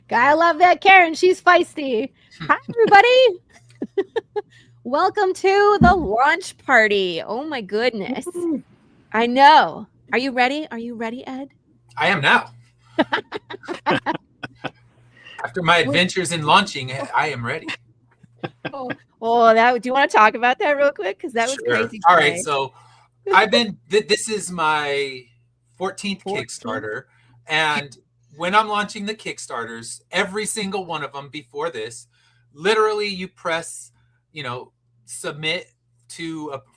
Gotta love that Karen. She's feisty. Hi, everybody. Welcome to the launch party. Oh, my goodness. I know. Are you ready? Are you ready, Ed? I am now. After my adventures in launching, I am ready. Oh, do you want to talk about that real quick? Because that was crazy. All right. So this is my 14th Kickstarter. And when I'm launching the Kickstarters, every single one of them before this, literally you press, submit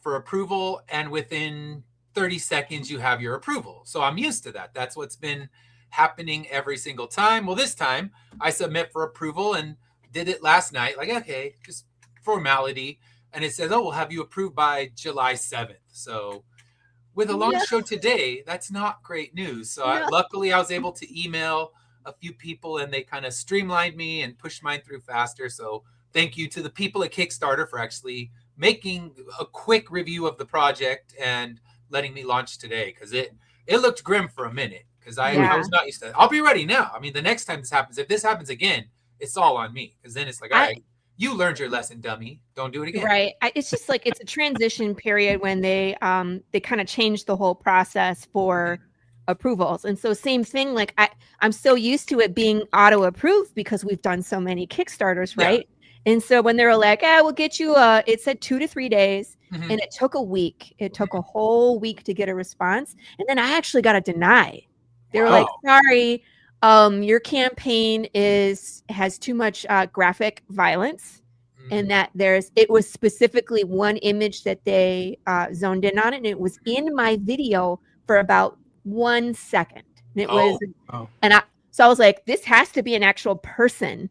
for approval, and within 30 seconds you have your approval. So I'm used to that. That's what's been happening every single time. Well, this time I submit for approval and did it last night. Like, okay, just formality. And it says, oh, we'll have you approved by July 7th. So with a launch show today, that's not great news. So luckily I was able to email a few people and they kind of streamlined me and pushed mine through faster. So thank you to the people at Kickstarter for actually making a quick review of the project and letting me launch today, because it looked grim for a minute, because I was not used to it. I'll be ready now. I mean, the next time this happens, if this happens again, it's all on me, because then it's like, all right, you learned your lesson, dummy. Don't do it again. Right. It's just like it's a transition period when they kind of changed the whole process for approvals. And so same thing, like I'm so used to it being auto approved because we've done so many Kickstarters, right? Yeah. And so when they were like, we'll get you it said 2 to 3 days, and it took a week. It took a whole week to get a response. And then I actually got a deny. They were like, sorry, your campaign has too much graphic violence, and that it was specifically one image that they zoned in on it, and it was in my video for about 1 second. And it was, so I was like, this has to be an actual person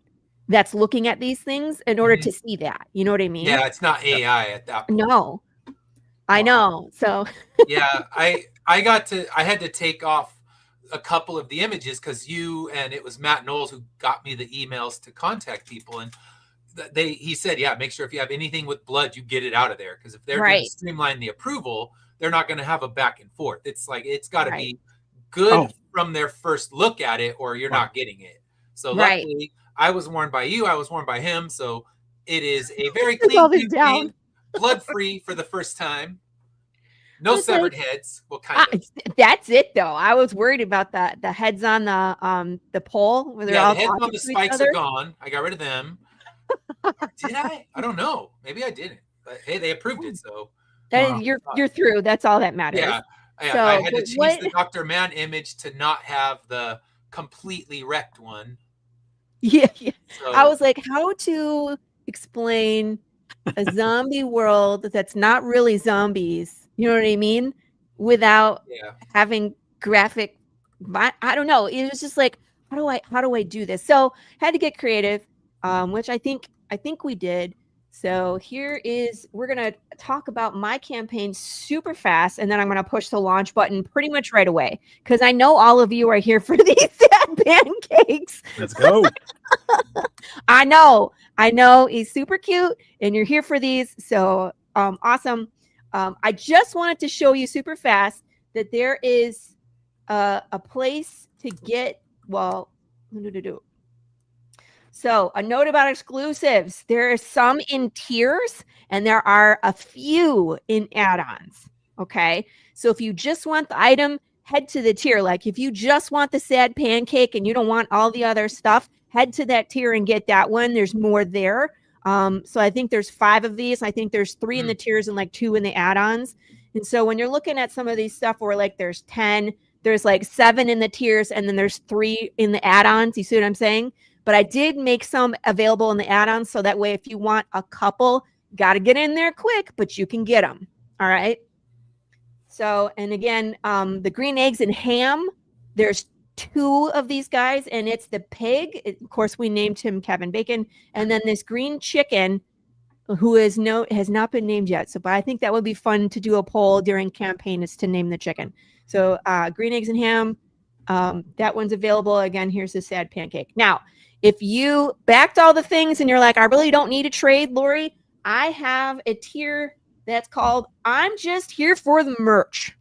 that's looking at these things in order to see that. You know what I mean? Yeah, it's not AI at that point. No, I know. So yeah, I had to take off a couple of the images because it was Matt Knowles who got me the emails to contact people, and he said, make sure if you have anything with blood, you get it out of there, because if they're going to streamline the approval, they're not going to have a back and forth. It's like it's got to be good from their first look at it, or you're not getting it. So luckily, I was warned by you. I was warned by him. So it is a very clean, blood-free for the first time. No severed heads. Well, kind of. That's it, though. I was worried about the heads on the pole where they're all the heads on the spikes are gone. I got rid of them. Did I? I don't know. Maybe I didn't. But hey, they approved it, so you're through. That's all that matters. Yeah. So, I had to change the Dr. Mann image to not have the completely wrecked one. Yeah. So, I was like, how to explain a zombie world that's not really zombies, you know what I mean, without having graphic. I don't know. It was just like, how do I do this? So had to get creative, which I think we did. So we're going to talk about my campaign super fast, and then I'm going to push the launch button pretty much right away, because I know all of you are here for these sad pancakes. Let's go. I know he's super cute, and you're here for these. So awesome. I just wanted to show you super fast that there is a place to get, so a note about exclusives. There are some in tiers and there are a few in add-ons. Okay. So if you just want the item, head to the tier. Like if you just want the sad pancake and you don't want all the other stuff, head to that tier and get that one. There's more there. So I think there's 5 of these. I think there's 3 in the tiers and like 2 in the add-ons. And so when you're looking at some of these stuff where like there's 10, there's like 7 in the tiers and then there's 3 in the add-ons. You see what I'm saying? But I did make some available in the add-ons. So that way, if you want a couple, got to get in there quick, but you can get them. All right. So, and again, the green eggs and ham, there's 2 of these guys, and it's the pig. Of course, we named him Kevin Bacon. And then this green chicken, who has not been named yet. So, but I think that would be fun to do a poll during campaign, is to name the chicken. So green eggs and ham, that one's available. Again, here's the sad pancake. Now, if you backed all the things and you're like, I really don't need a trade, Laurie, I have a tier that's called I'm just here for the merch.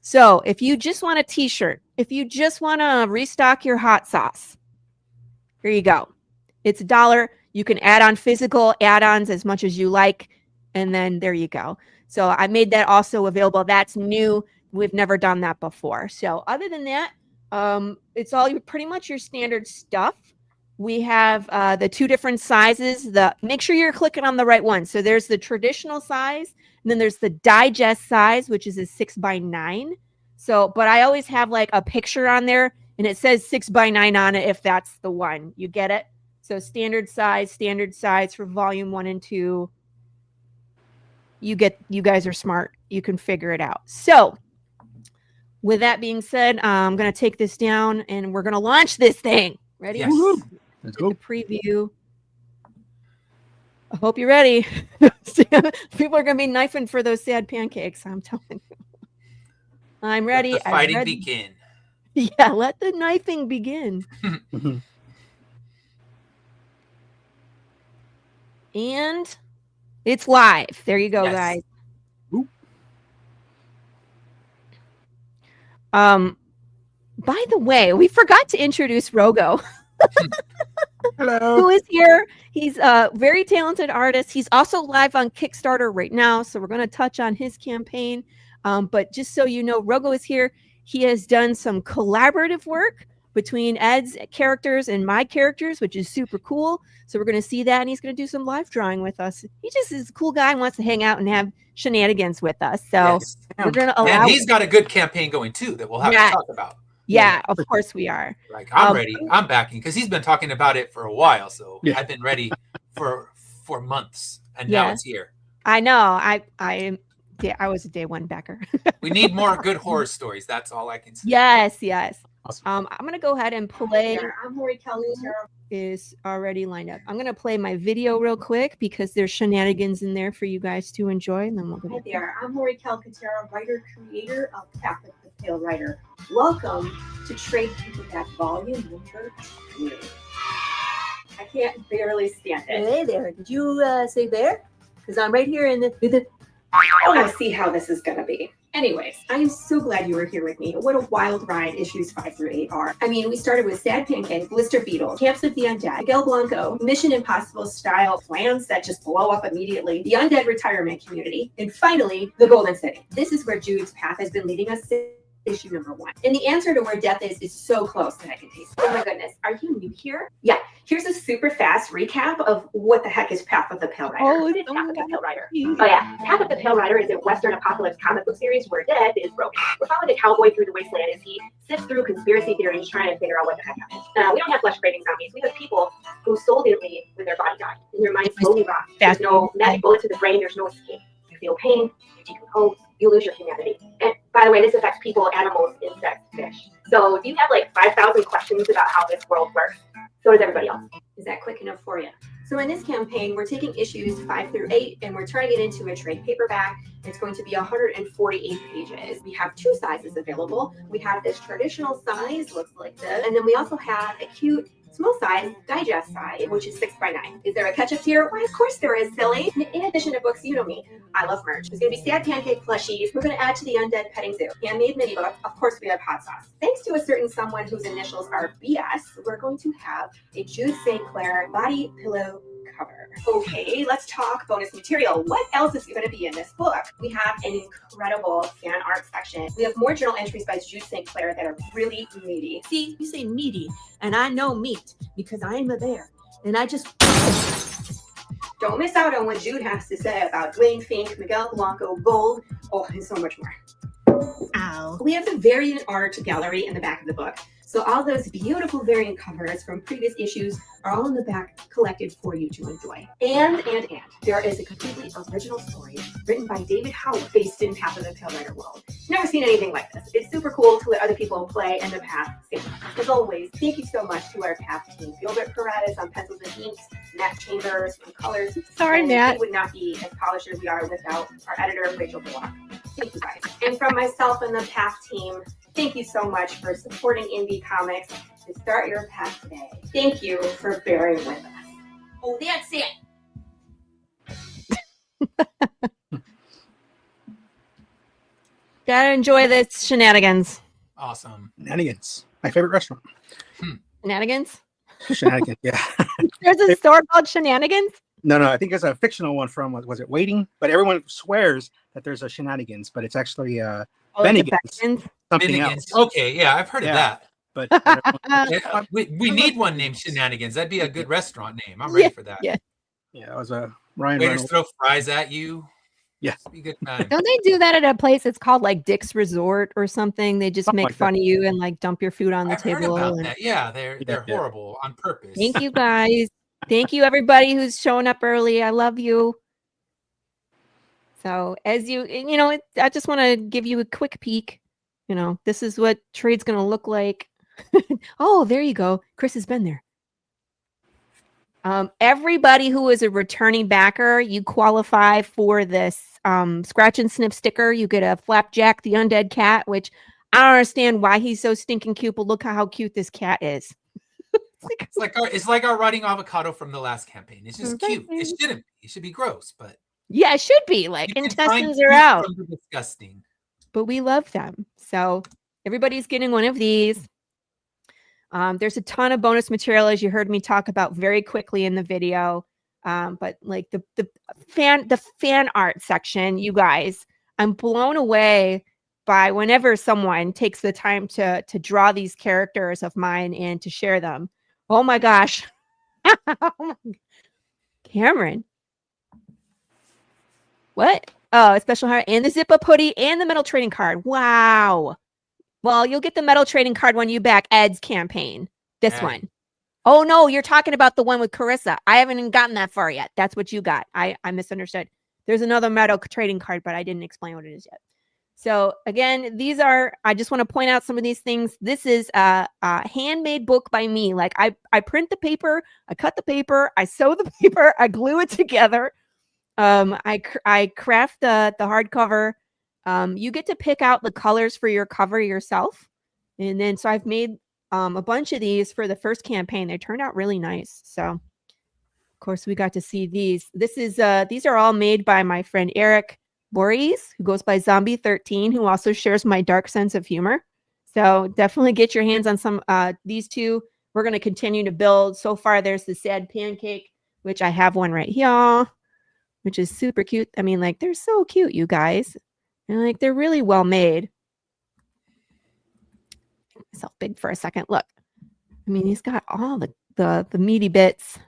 So if you just want a t-shirt, if you just want to restock your hot sauce, here you go. It's $1. You can add on physical add-ons as much as you like. And then there you go. So I made that also available. That's new. We've never done that before. So other than that, it's all pretty much your standard stuff. We have the 2 different sizes. Make sure you're clicking on the right one. So there's the traditional size, and then there's the digest size, which is a 6x9. So, but I always have like a picture on there, and it says 6x9 on it if that's the one. You get it? So standard size for volume 1 and 2. You guys are smart. You can figure it out. So with that being said, I'm going to take this down and we're going to launch this thing. Ready? Yes. Let's go. Preview. I hope you're ready. People are going to be knifing for those sad pancakes. I'm telling you. I'm ready. Let the fighting begin. Yeah, let the knifing begin. And it's live. There you go, guys. By the way, we forgot to introduce Rogo. Hello. Who is here. He's a very talented artist. He's also live on Kickstarter right now, so we're going to touch on his campaign. But just so you know, Rogo is here. He has done some collaborative work between Ed's characters and my characters, which is super cool. So we're going to see that, and he's going to do some live drawing with us. He just is a cool guy and wants to hang out and have shenanigans with us. So we're going to allow. And he's got a good campaign going too that we'll have to talk about. Yeah, of course we are. Like I'm ready. I'm backing because he's been talking about it for a while. So I've been ready for months, and now it's here. I know. I was a day one backer. We need more good horror stories. That's all I can say. Yes. Awesome. I'm gonna go ahead and play. I'm Laurie Calcaterra is already lined up. I'm gonna play my video real quick because there's shenanigans in there for you guys to enjoy, and then we'll go. Hi there. I'm Laurie Calcaterra, writer creator of Path of the Pale Rider. Welcome to Trade Paperback Volume Number 2. I can't barely stand it. Hey there. Did you say there? Because I'm right here in the. I see how this is going to be. Anyways, I am so glad you were here with me. What a wild ride issues 5 through 8 are. I mean, we started with Sad Pancake, Blister Beetle, Camps of the Undead, Miguel Blanco, Mission Impossible style plans that just blow up immediately, the Undead Retirement Community, and finally, the Golden City. This is where Jude's path has been leading us to issue number 1. And the answer to where death is so close that I can taste it. Oh my goodness, are you new here? Yeah, here's a super fast recap of what the heck is Path of the Pale Rider. Oh, What is Path of the Pale Rider? Oh yeah, Path of the Pale Rider is a Western apocalypse comic book series where death is broken. We're following a cowboy through the wasteland as he sifts through conspiracy theories trying to figure out what the heck happened. We don't have flesh-craving zombies. We have people who soul they leave when their body died and their mind slowly rots. There's no magic bullet to the brain. There's no escape. You feel pain. You decompose. You lose your humanity. And by the way, this affects people, animals, insects, fish. So if you have like 5,000 questions about how this world works, so does everybody else. Is that quick enough for you? So in this campaign, we're taking issues 5 through 8 and we're turning it into a trade paperback. It's going to be 148 pages. We have 2 sizes available. We have this traditional size, looks like this, and then we also have a cute small size digest size, which is 6x9. Is there a catch-up tier? Why, of course there is, silly. In addition to books, you know me, I love merch. There's going to be Sad Pancake plushies. We're going to add to the Undead Petting Zoo. Handmade mini book. Of course, we have hot sauce. Thanks to a certain someone whose initials are BS, we're going to have a Jude St. Clair body pillow cover. Okay, let's talk bonus material. What else is going to be in this book? We have an incredible fan art section. We have more journal entries by Jude St. Clair that are really meaty. See, you say meaty, and I know meat because I am a bear, and I just... Don't miss out on what Jude has to say about Dwayne Fink, Miguel Blanco, Gold, and so much more. Ow. We have the variant art gallery in the back of the book. So all those beautiful variant covers from previous issues are all in the back, collected for you to enjoy. And there is a completely original story written by David Howard based in Path of the Pale Rider world. Never seen anything like this. It's super cool to let other people play in the Path game. As always, thank you so much to our Path team. Gilbert Paradas on pencils and inks, Matt Chambers on colors. Sorry, and Matt. We would not be as polished as we are without our editor, Rachel Bullock. Thank you guys. And from myself and the Path team, thank you so much for supporting indie comics to start your path today. Thank you for bearing with us. Oh, that's it. Gotta enjoy this shenanigans. Awesome. Shenanigans. My favorite restaurant. Shenanigans? Shenanigans, yeah. There's a store called Shenanigans? No, I think it's a fictional one from, was it Waiting? But everyone swears that there's a Shenanigans, but it's actually Bennigan's, something Bennigan's. else. Okay, yeah, I've heard of that. But Yeah, we need one named Shenanigans. That'd be a good restaurant name. I'm ready for that. Yeah. Yeah, it was a Ryan Waiters Reynolds. throw fries at you. Yeah. It'd be a good time. Don't they do that at a place? It's called like Dick's Resort or something. They just Something make like fun of you and like dump your food on the I've heard table. about and... that. Yeah, they're Yeah. horrible on purpose. Thank you guys. Thank you everybody who's showing up early. I love you. So as I just want to give you a quick peek. This is what trade's going to look like. Oh, there you go. Chris has been there. Everybody who is a returning backer, you qualify for this scratch and sniff sticker. You get a Flapjack the Undead Cat, which I don't understand why he's so stinking cute, but look how cute this cat is. It's like our rotting avocado from the last campaign. It's just cute. It shouldn't be. It should be gross, but yeah, it should be. Like intestines are out. Disgusting. But we love them. So everybody's getting one of these. There's a ton of bonus material, as you heard me talk about very quickly in the video. But like the fan art section, you guys, I'm blown away by whenever someone takes the time to draw these characters of mine and to share them. Oh my gosh. Cameron. What? Oh, a special heart and the zip up hoodie and the metal trading card. Wow. Well, you'll get the metal trading card when you back Ed's campaign. This one. Oh no, you're talking about the one with Carissa. I haven't even gotten that far yet. That's what you got. I misunderstood. There's another metal trading card, but I didn't explain what it is yet. So again, I just want to point out some of these things. This is a handmade book by me. Like I print the paper, I cut the paper, I sew the paper, I glue it together. I craft the hardcover. You get to pick out the colors for your cover yourself. And then, so I've made a bunch of these for the first campaign. They turned out really nice. So of course we got to see these. These are all made by my friend Eric Voorhees, who goes by Zombie13, who also shares my dark sense of humor. So definitely get your hands on some, these two. We're going to continue to build. So far, there's the Sad Pancake, which I have one right here, which is super cute. I mean, like, they're so cute, you guys. And like, they're really well made. Make myself big for a second. Look, I mean, he's got all the meaty bits.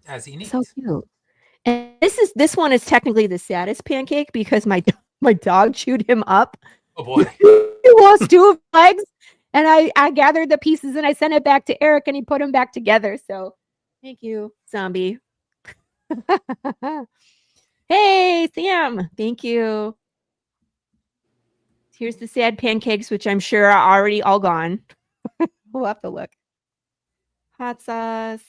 As he needs. So cute. And this one is technically the saddest pancake because my dog chewed him up. Oh boy. He lost 2 of his legs. And I gathered the pieces and I sent it back to Eric and he put them back together. So thank you, Zombie. Hey, Sam. Thank you. Here's the sad pancakes, which I'm sure are already all gone. We'll have to look. Hot sauce.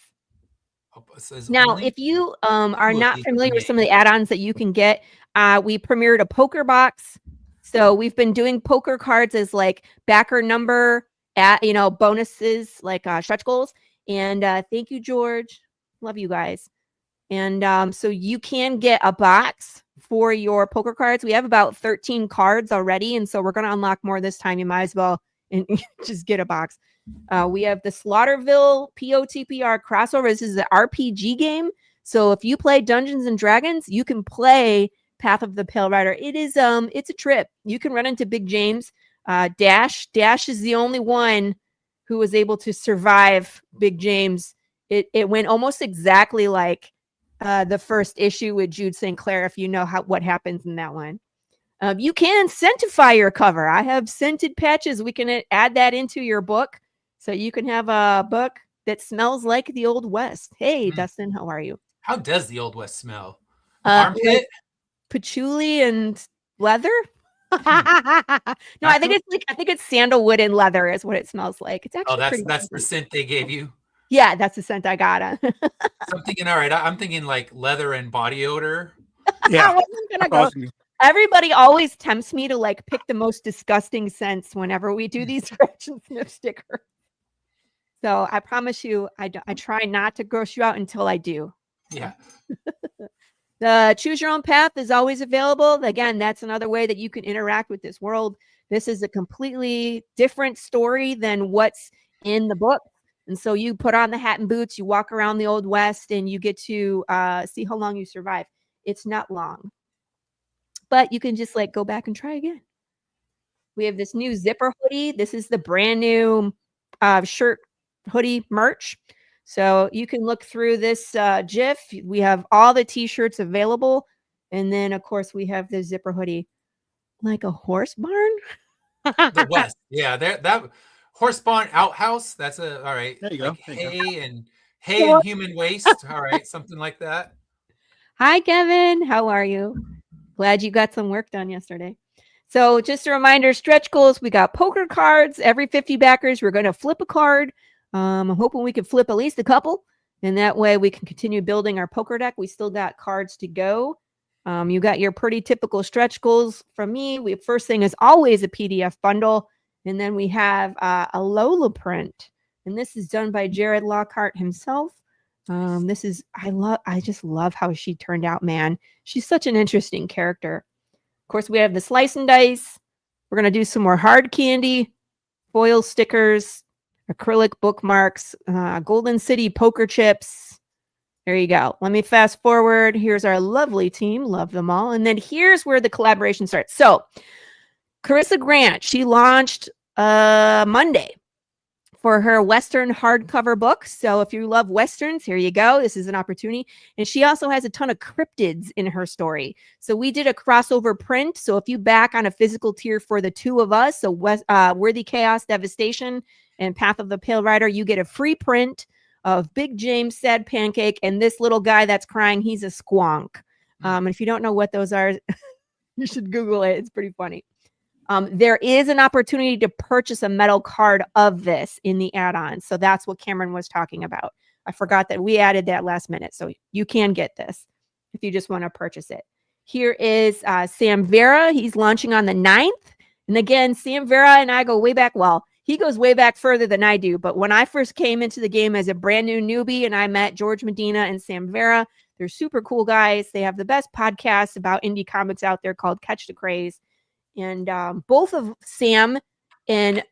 Now, if you are not familiar with some of the add-ons that you can get, we premiered a poker box. So we've been doing poker cards as like backer number at bonuses like stretch goals. And thank you, George. Love you guys. And so you can get a box for your poker cards. We have about 13 cards already, and so we're going to unlock more this time. You might as well just get a box. We have the Slaughterville POTPR crossover. This is an RPG game. So if you play Dungeons and Dragons, you can play Path of the Pale Rider. It is it's a trip. You can run into Big James. Dash is the only one who was able to survive Big James. It went almost exactly like the first issue with Jude St. Clair, if you know what happens in that one. You can scentify your cover. I have scented patches. We can add that into your book, so you can have a book that smells like the Old West. Hey, Dustin, how are you? How does the Old West smell? Armpit? Like patchouli and leather? No, I think it's sandalwood and leather is what it smells like. It's actually that's the scent they gave you. Yeah, that's the scent I got. So I'm thinking, all right, I'm thinking like leather and body odor. Yeah. Everybody always tempts me to like pick the most disgusting scents whenever we do these scratch and sniff stickers. So I promise you, I try not to gross you out until I do. Yeah. The Choose Your Own Path is always available. Again, that's another way that you can interact with this world. This is a completely different story than what's in the book. And so you put on the hat and boots, you walk around the Old West, and you get to see how long you survive. It's not long, but you can just like go back and try again. We have this new zipper hoodie. This is the brand new shirt hoodie merch. So you can look through this GIF. We have all the t-shirts available. And then, of course, we have the zipper hoodie. Like a horse barn? The West. Yeah, that horse barn outhouse. That's all right. There you go. Hay and human waste. All right, something like that. Hi, Kevin. How are you? Glad you got some work done yesterday. So just a reminder, stretch goals. We got poker cards. Every 50 backers, we're going to flip a card. I'm hoping we can flip at least a couple. And that way we can continue building our poker deck. We still got cards to go. You got your pretty typical stretch goals from me. First thing is always a PDF bundle. And then we have a Lola print. And this is done by Jared Lockhart himself. I just love how she turned out, man. She's such an interesting character. Of course, we have the slice and dice. We're going to do some more hard candy, foil stickers, acrylic bookmarks, Golden City poker chips. There you go. Let me fast forward. Here's our lovely team. Love them all. And then here's where the collaboration starts. So Carissa Grant, she launched Monday for her Western hardcover book. So if you love Westerns, here you go. This is an opportunity. And she also has a ton of cryptids in her story. So we did a crossover print. So if you back on a physical tier for the two of us, so Worthy Chaos, Devastation, and Path of the Pale Rider, you get a free print of Big James, Sad Pancake, and this little guy that's crying, he's a squonk. And if you don't know what those are, you should Google it. It's pretty funny. There is an opportunity to purchase a metal card of this in the add-on. So that's what Cameron was talking about. I forgot that we added that last minute. So you can get this if you just want to purchase it. Here is Sam Vera. He's launching on the 9th. And again, Sam Vera and I go way back. Well, he goes way back further than I do. But when I first came into the game as a brand new newbie and I met George Medina and Sam Vera, they're super cool guys. They have the best podcast about indie comics out there called Catch the Craze. And both of Sam and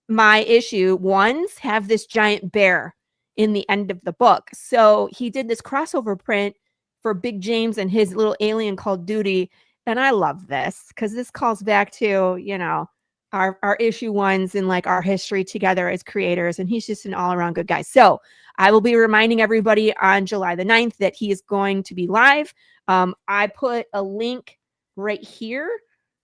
my issue ones have this giant bear in the end of the book. So he did this crossover print for Big James and his little alien called Duty. And I love this because this calls back to, our issue ones and like our history together as creators. And he's just an all around good guy. So I will be reminding everybody on July the 9th that he is going to be live. I put a link right here,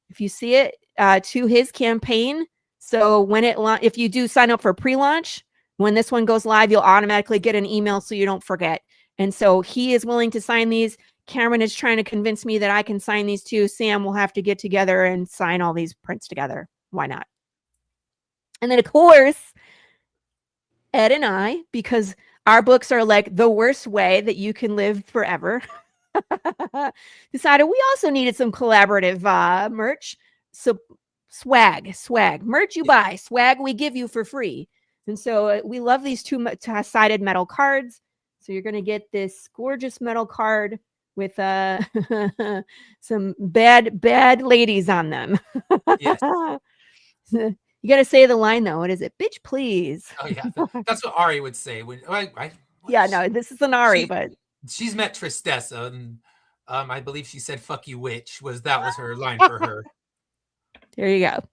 if you see it, to his campaign. So when if you do sign up for pre-launch, when this one goes live, you'll automatically get an email so you don't forget. And so he is willing to sign these. Cameron is trying to convince me that I can sign these too. Sam will have to get together and sign all these prints together. Why not? And then, of course, Ed and I, because our books are like the worst way that you can live forever. Decided we also needed some collaborative merch. So swag, merch you buy, swag we give you for free. And so we love these two-sided metal cards. So you're going to get this gorgeous metal card with some bad ladies on them. Yes. You got to say the line though. What is it? Bitch, please. Oh yeah, that's what Ari would say. No, this is an Ari, but she's met Tristessa, and I believe she said "fuck you, witch." Was her line for her? There you go.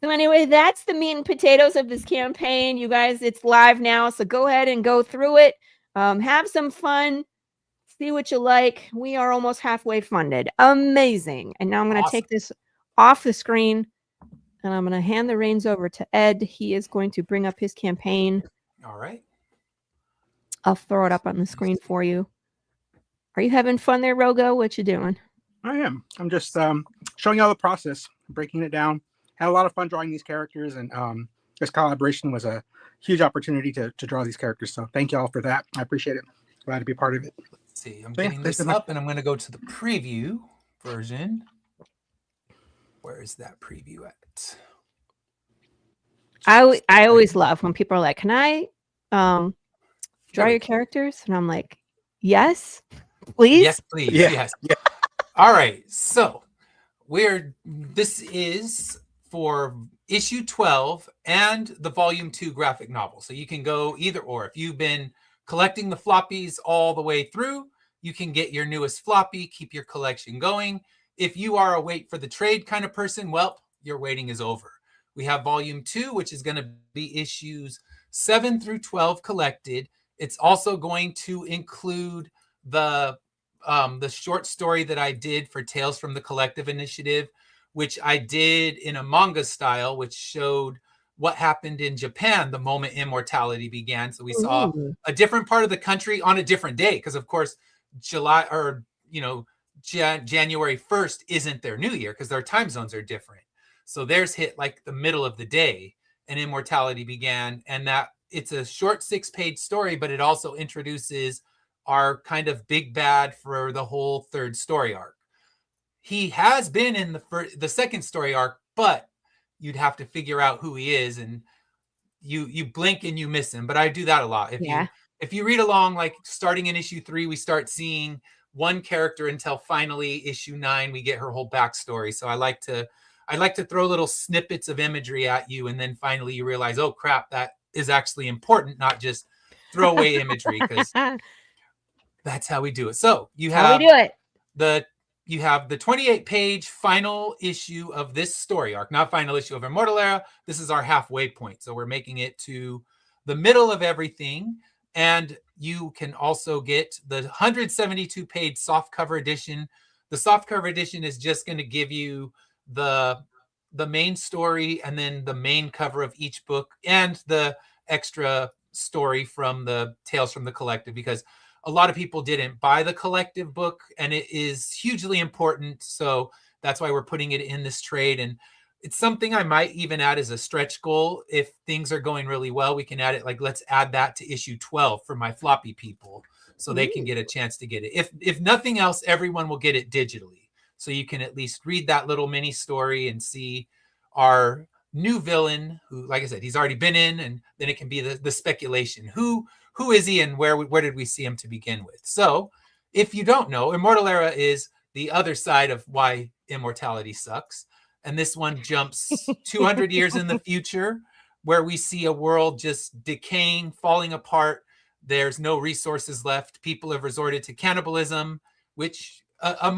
So anyway, that's the meat and potatoes of this campaign, you guys. It's live now, so go ahead and go through it. Have some fun. See what you like. We are almost halfway funded. Amazing. And now I'm going to take this off the screen, and I'm going to hand the reins over to Ed. He is going to bring up his campaign. All right. I'll throw it up on the screen for you. Are you having fun there, Rogo? What you doing? I am. I'm just showing you all the process, breaking it down. Had a lot of fun drawing these characters, and this collaboration was a huge opportunity to draw these characters. So thank you all for that. I appreciate it. Glad to be part of it. Let's see, I'm getting this up, and I'm going to go to the preview version. Where is that preview at? I always love when people are like, "Can I draw your characters?" And I'm like, "Yes, please." Yes, please. Yes. All right. So this is for issue 12 and the volume 2 graphic novel. So you can go either or. If you've been collecting the floppies all the way through, you can get your newest floppy, keep your collection going. If you are a wait for the trade kind of person, well, your waiting is over. We have volume 2, which is going to be issues 7 through 12 collected. It's also going to include the short story that I did for Tales from the Collective Initiative, which I did in a manga style, which showed what happened in Japan the moment immortality began. So we saw a different part of the country on a different day, because of course January 1st isn't their new year because their time zones are different. So theirs hit like the middle of the day and immortality began, and that it's a short 6-page story, but it also introduces our kind of big bad for the whole third story arc. He has been in the second story arc, but you'd have to figure out who he is, and you blink and you miss him. But I do that a lot. If you read along, like starting in issue 3, we start seeing one character until finally issue 9, we get her whole backstory. So I like to throw little snippets of imagery at you, and then finally you realize, oh crap, that is actually important, not just throwaway imagery, because that's how we do it. So you have the 28-page final issue of this story arc, not final issue of Immortal Era. This is our halfway point. So we're making it to the middle of everything. And you can also get the 172-page softcover edition. The softcover edition is just going to give you the main story and then the main cover of each book and the extra story from the Tales from the Collective, because a lot of people didn't buy the collective book, and it is hugely important. So that's why we're putting it in this trade. And it's something I might even add as a stretch goal. If things are going really well, we can add it. Like, let's add that to issue 12 for my floppy people, so they can get a chance to get it. If nothing else, everyone will get it digitally. So you can at least read that little mini story and see our new villain, who, like I said, he's already been in, and then it can be the speculation. Who is he, and where did we see him to begin with? So if you don't know, Immortal Era is the other side of why immortality sucks. And this one jumps 200 years in the future, where we see a world just decaying, falling apart. There's no resources left. People have resorted to cannibalism, which a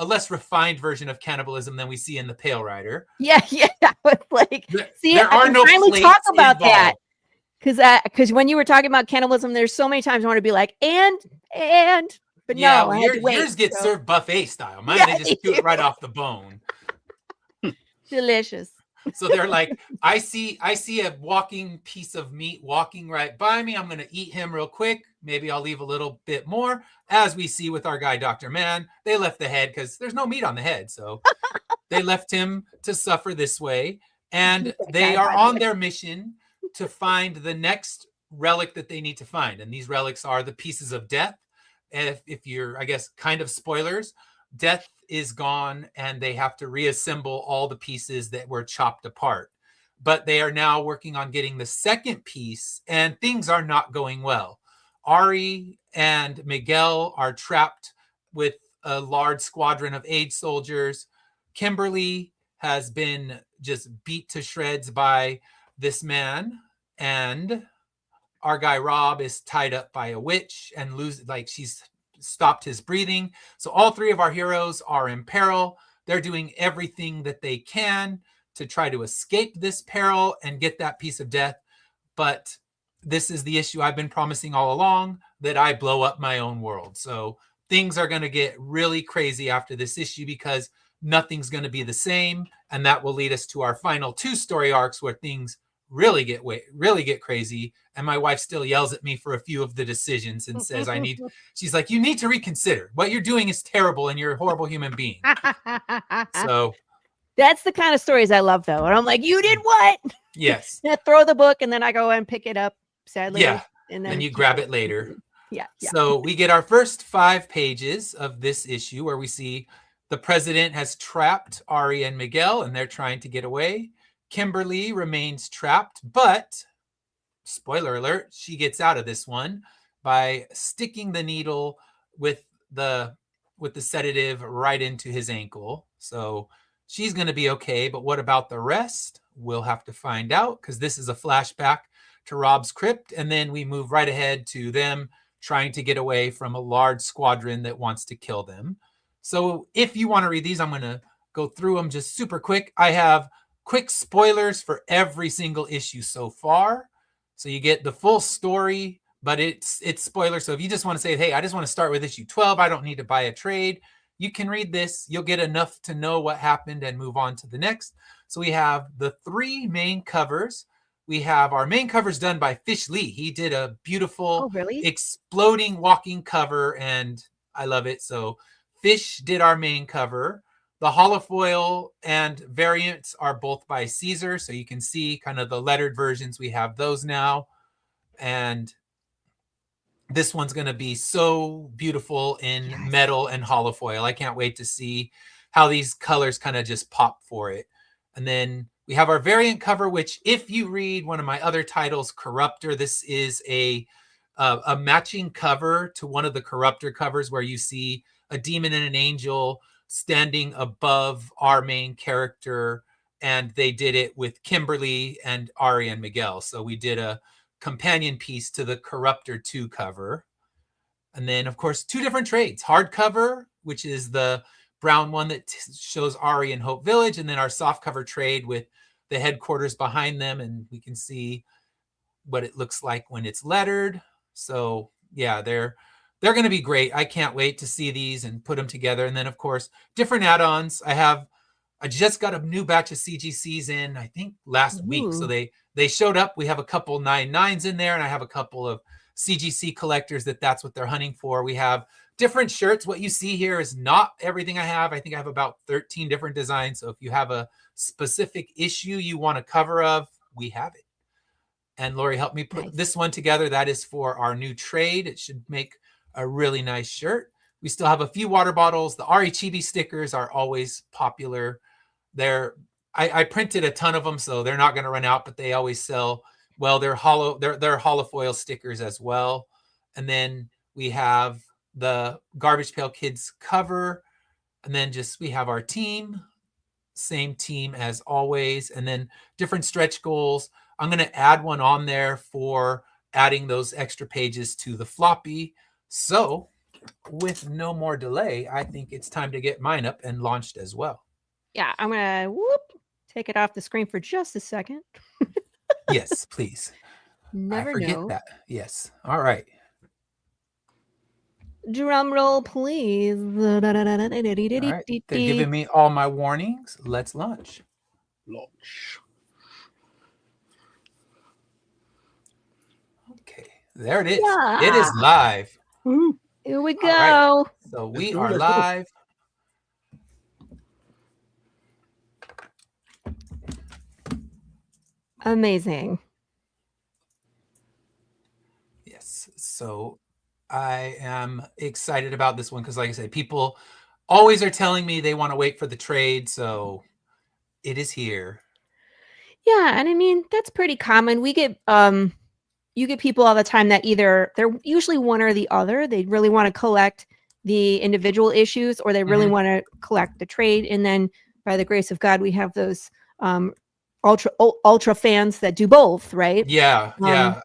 less refined version of cannibalism than we see in the Pale Rider. Yeah. I was like, there are no finally talk about involved. that. Because when you were talking about cannibalism, there's so many times I want to be like, but yeah, no, I had to wait. Yours get served buffet style. Mine, they just chew it right off the bone. Delicious. So they're like, I see a walking piece of meat walking right by me. I'm going to eat him real quick. Maybe I'll leave a little bit more. As we see with our guy, Dr. Man, they left the head because there's no meat on the head. So they left him to suffer this way. And they are on their mission to find the next relic that they need to find. And these relics are the pieces of death. If you're, I guess, kind of spoilers, death is gone and they have to reassemble all the pieces that were chopped apart. But they are now working on getting the second piece, and things are not going well. Ari and Miguel are trapped with a large squadron of aid soldiers. Kimberly has been just beat to shreds by this man, and our guy Rob is tied up by a witch and she's stopped his breathing. So all three of our heroes are in peril. They're doing everything that they can to try to escape this peril and get that piece of death. But this is the issue I've been promising all along, that I blow up my own world. So things are going to get really crazy after this issue because nothing's going to be the same. And that will lead us to our final 2 story arcs where things really get crazy. And my wife still yells at me for a few of the decisions and says, she's like, you need to reconsider. What you're doing is terrible and you're a horrible human being. So that's the kind of stories I love, though. And I'm like, you did what? Yes. Throw the book and then I go and pick it up, sadly. Yeah. And then you grab it later. Yeah. So we get our first 5 pages of this issue where we see the president has trapped Ari and Miguel and they're trying to get away. Kimberly remains trapped, but spoiler alert, she gets out of this one by sticking the needle with the sedative right into his ankle. So she's going to be okay, but what about the rest? We'll have to find out, because this is a flashback to Rob's crypt, and then we move right ahead to them trying to get away from a large squadron that wants to kill them. So if you want to read these, I'm going to go through them just super quick. I have quick spoilers for every single issue so far. So you get the full story, but it's spoilers. So if you just want to say, hey, I just want to start with issue 12, I don't need to buy a trade, you can read this. You'll get enough to know what happened and move on to the next. So we have the 3 main covers. We have our main covers done by Fish Lee. He did a beautiful exploding walking cover, and I love it. So Fish did our main cover. The holofoil and variants are both by Caesar. So you can see kind of the lettered versions. We have those now. And this one's going to be so beautiful in metal and holofoil. I can't wait to see how these colors kind of just pop for it. And then we have our variant cover, which if you read one of my other titles, Corruptor, this is a matching cover to one of the Corruptor covers where you see a demon and an angel standing above our main character, and they did it with Kimberly and Ari and Miguel. So we did a companion piece to the Corruptor 2 cover. And then, of course, 2 different trades. Hardcover, which is the brown one that shows Ari in Hope Village, and then our softcover trade with the headquarters behind them, and we can see what it looks like when it's lettered. So yeah, they're going to be great. I can't wait to see these and put them together. And then, of course, different add-ons. I just got a new batch of CGCs in, I think, last week. So they showed up. We have a couple 9.9s in there, and I have a couple of CGC collectors that's what they're hunting for. We have different shirts. What you see here is not everything I have. I think I have about 13 different designs. So if you have a specific issue you want a cover of, we have it. And Laurie helped me put this one together. That is for our new trade. It should make a really nice shirt. We still have a few water bottles. The Ari Chibi stickers are always popular. I printed a ton of them, so they're not going to run out, but they always sell well. They're holofoil stickers as well. And then we have the Garbage Pail Kids cover, and then we have our team, same team as always, and then different stretch goals. I'm going to add one on there for adding those extra pages to the floppy. So with no more delay, I think it's time to get mine up and launched as well. Yeah, I'm going to take it off the screen for just a second. Yes, please. Never I forget know. that. Yes. All right. Drum roll, please. All right. They're giving me all my warnings. Let's launch. Okay. There it is. Yeah. It is live. Here we go. Right. So we are live. Amazing. So I am excited about this one because, like I said, people always are telling me they want to wait for the trade. So it is here. Yeah, and I mean that's pretty common. We get you get people all the time that either they're usually one or the other. They really want to collect the individual issues, or they really want to collect the trade. And then by the grace of God, we have those ultra fans that do both, right? Yeah, yeah.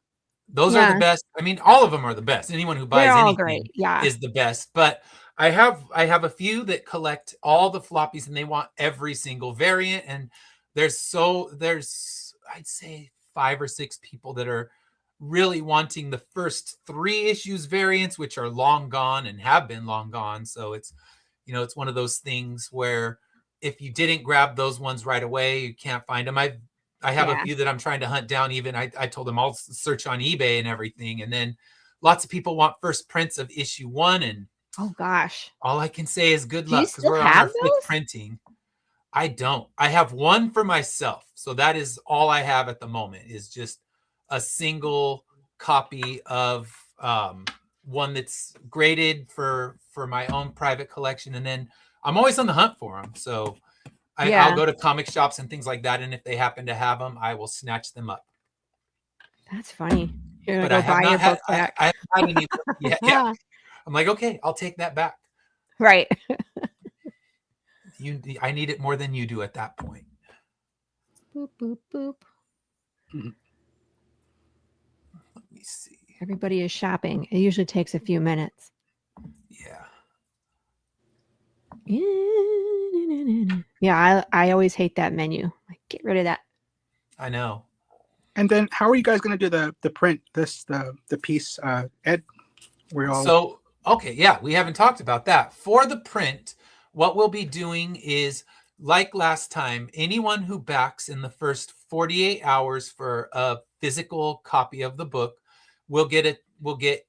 Those are the best. I mean, all of them are the best. Anyone who buys they're all anything great. Yeah. is the best. But I have a few that collect all the floppies and they want every single variant. And there's I'd say 5 or 6 people that are really wanting the first 3 issues variants, which are long gone and have been long gone. So it's, it's one of those things where if you didn't grab those ones right away, you can't find them. I have a few that I'm trying to hunt down. Even I told them I'll search on eBay and everything. And then lots of people want first prints of issue 1. And oh gosh, all I can say is good Do you luck because still we're on have our 5th those? printing. I don't. I have one for myself. So that is all I have at the moment, is just a single copy of one that's graded for my own private collection. And then I'm always on the hunt for them. So I'll go to comic shops and things like that. And if they happen to have them, I will snatch them up. That's funny. You're But gonna I go have buy your not had, book back. I haven't had any yet. Yeah. I'm like, okay, I'll take that back. Right. I need it more than you do at that point. Boop, boop, boop. Let me see. Everybody is shopping. It usually takes a few minutes. Yeah. Yeah, I always hate that menu. Like, get rid of that. I know. And then how are you guys going to do the print, the piece, Ed? So, okay, yeah, we haven't talked about that. For the print, what we'll be doing is, like last time, anyone who backs in the first 48 hours for a physical copy of the book will get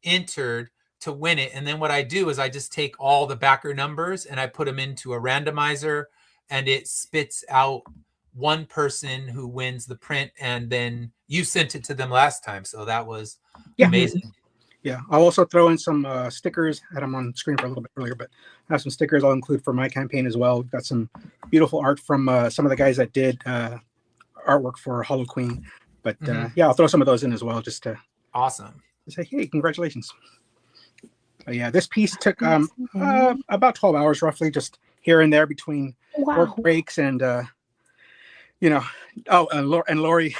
entered to win it. And then what I do is I just take all the backer numbers and I put them into a randomizer, and it spits out one person who wins the print. And then you sent it to them last time, so that was amazing. Yeah, I'll also throw in some stickers. I had them on screen for a little bit earlier, but I have some stickers I'll include for my campaign as well. We've got some beautiful art from some of the guys that did artwork for Hollow Queen. But yeah, I'll throw some of those in as well, just to say, hey, congratulations. But yeah, this piece took about 12 hours roughly, just here and there between work breaks and and Laurie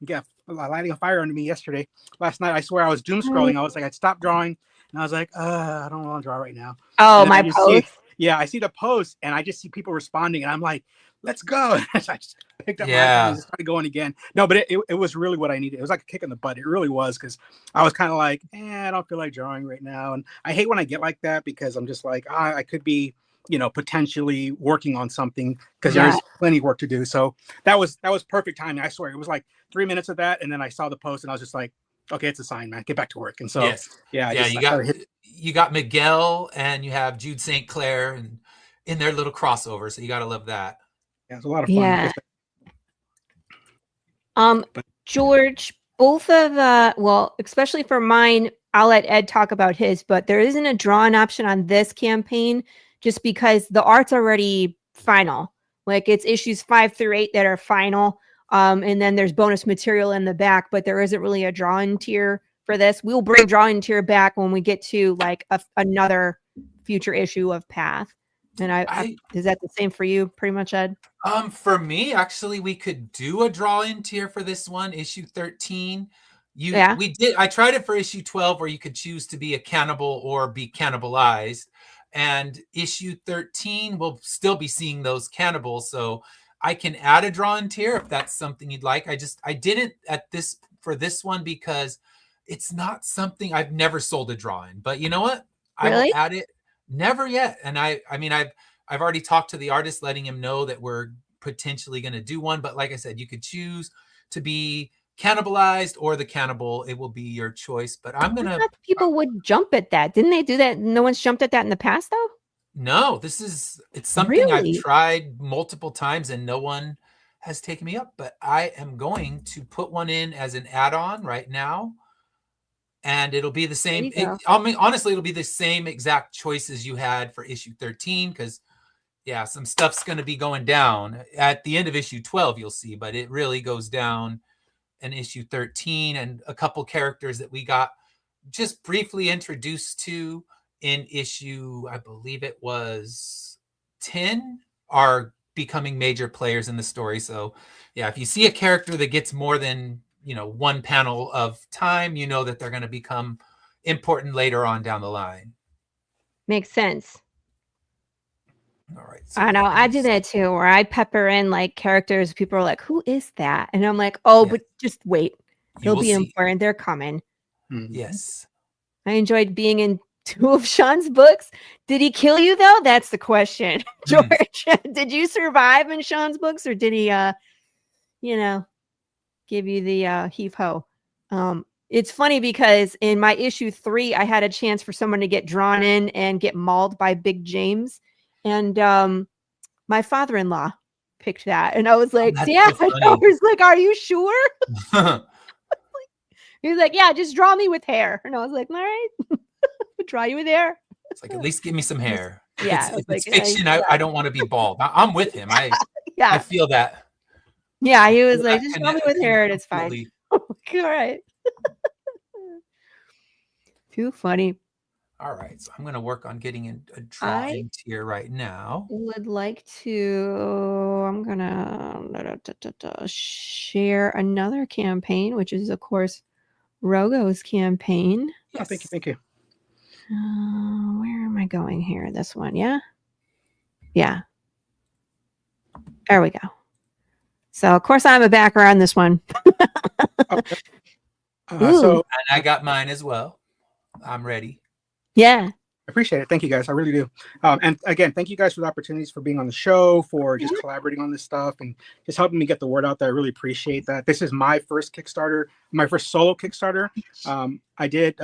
got lighting a fire under me yesterday. Last night, I swear I was doom scrolling. I was like, I'd stopped drawing, and I was like, I don't want to draw right now. Oh, my post. I see the post, and I just see people responding, and I'm like, let's go. So I just picked up my iPad and started going again. No, but it was really what I needed. It was like a kick in the butt. It really was, because I was kind of like, I don't feel like drawing right now, and I hate when I get like that, because I'm just like, I could be potentially working on something, because there's plenty of work to do. So that was perfect timing. I swear, it was like 3 minutes of that, and then I saw the post, and I was just like, okay, it's a sign, man. Get back to work. And so you got Miguel and you have Jude St. Clair and in their little crossover, so you got to love that. Yeah, it's a lot of fun. Yeah. George, both of especially for mine, I'll let Ed talk about his, but there isn't a draw-in option on this campaign, just because the art's already final. Like, it's issues 5 through 8 that are final. And then there's bonus material in the back, but there isn't really a draw-in tier for this. We'll bring draw-in tier back when we get to like another future issue of Path. And is that the same for you, pretty much, Ed? For me, actually, we could do a draw-in tier for this one, issue 13. We did. I tried it for issue 12, where you could choose to be a cannibal or be cannibalized. And issue 13 will still be seeing those cannibals. So I can add a draw-in tier if that's something you'd like. I didn't for this one because it's not something I've never sold a draw-in. But you know what? I will add it. Never yet. And I mean, I've already talked to the artist, letting him know that we're potentially going to do one. But like I said, you could choose to be cannibalized or the cannibal. It will be your choice. But I'm gonna. People would jump at that, didn't they? Do that? No one's jumped at that in the past, though. No, it's something I've tried multiple times and no one has taken me up. But I am going to put one in as an add-on right now. and it'll be the same. There you go. I mean, honestly, it'll be the same exact choices you had for issue 13, because yeah, some stuff's going to be going down at the end of issue 12, you'll see, but it really goes down in issue 13, and a couple characters that we got just briefly introduced to in issue, I believe it was 10, are becoming major players in the story. So yeah, if you see a character that gets more than, one panel of time, you know that they're going to become important later on down the line. Makes sense. All right. So I know. I do that too, where I pepper in like characters. People are like, "Who is that?" And I'm like, "Oh, Yes. but just wait. They'll be important. They're coming." Yes. I enjoyed being in 2 of Sean's books. Did he kill you though? That's the question, George. Did you survive in Sean's books, or did he, give you the heave ho? It's funny because in my issue 3, I had a chance for someone to get drawn in and get mauled by Big James. And my father-in-law picked that. And I was like, Dad, so I was like, are you sure? He was like, yeah, just draw me with hair. And I was like, all right, draw you with hair. It's like, at least give me some hair. Yeah. It's fiction. I don't want to be bald. I'm with him. Yeah. I feel that. Yeah. He was like, just draw me with hair and it's fine. All right. Too funny. All right, so I'm going to work on getting a drawing here right now. Would like to. I'm going to share another campaign, which is, of course, Rogo's campaign. Yes. Oh, thank you. Where am I going here? This one, yeah? Yeah. There we go. So, of course, I'm a backer on this one. Okay. And I got mine as well. I'm ready. Yeah. I appreciate it. Thank you, guys. I really do. And again, thank you guys for the opportunities, for being on the show, for just collaborating on this stuff and just helping me get the word out there. I really appreciate that. This is my first Kickstarter, my first solo Kickstarter. I did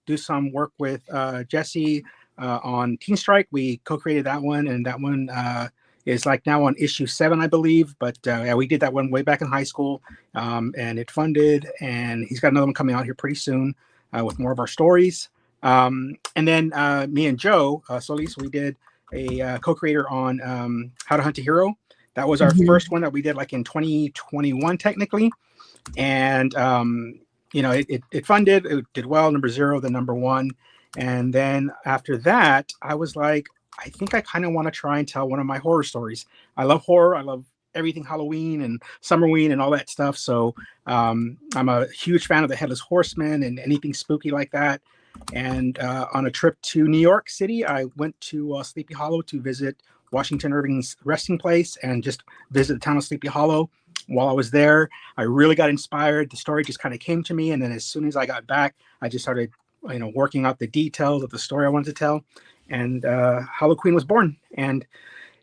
do some work with Jesse on Teen Strike. We co-created that one, and that one is like now on issue 7, I believe. But yeah, we did that one way back in high school, and it funded. And he's got another one coming out here pretty soon with more of our stories. And then me and Joe Solis, we did a co-creator on How to Hunt a Hero. That was our first one that we did like in 2021 technically. And it funded, it did well, number 0, then number 1. And then after that, I was like, I think I kind of want to try and tell one of my horror stories. I love horror. I love everything Halloween and Summerween and all that stuff. So I'm a huge fan of the Headless Horseman and anything spooky like that. And on a trip to New York City, I went to Sleepy Hollow to visit Washington Irving's resting place and just visit the town of Sleepy Hollow. While I was there, I really got inspired. The story just kind of came to me. And then as soon as I got back, I just started, working out the details of the story I wanted to tell. And Halloween was born. And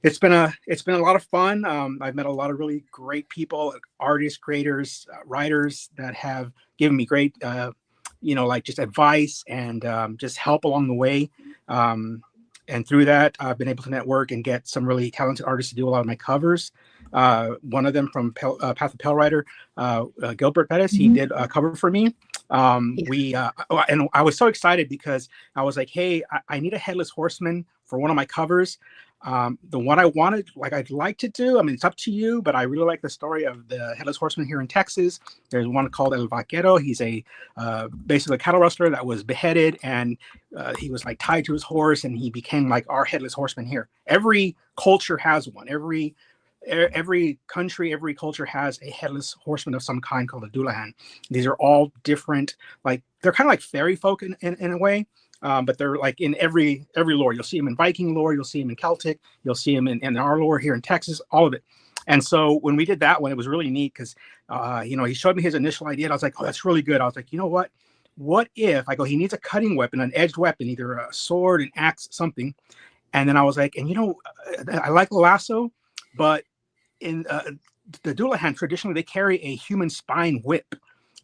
it's been a lot of fun. I've met a lot of really great people, artists, creators, writers that have given me great, just advice and just help along the way. And through that, I've been able to network and get some really talented artists to do a lot of my covers. One of them from Path of Pale Rider, Gilbert Pettis, he did a cover for me. And I was so excited because I was like, hey, I need a Headless Horseman for one of my covers. The one I wanted, I'd like to do, it's up to you, but I really like the story of the Headless Horseman here in Texas. There's one called El Vaquero. He's basically a cattle rustler that was beheaded, and he was tied to his horse, and he became our Headless Horseman here. Every culture has one. Every country, every culture has a Headless Horseman of some kind called a Dullahan. These are all different, they're kind of like fairy folk in a way. But they're in every lore. You'll see them in Viking lore, you'll see them in Celtic, you'll see them in our lore here in Texas, all of it. And so when we did that one, it was really neat because, he showed me his initial idea. And I was like, oh, that's really good. I was like, you know what? What if he needs a cutting weapon, an edged weapon, either a sword, an axe, something. And then I was like, and I like the lasso, but in the Dullahan, traditionally, they carry a human spine whip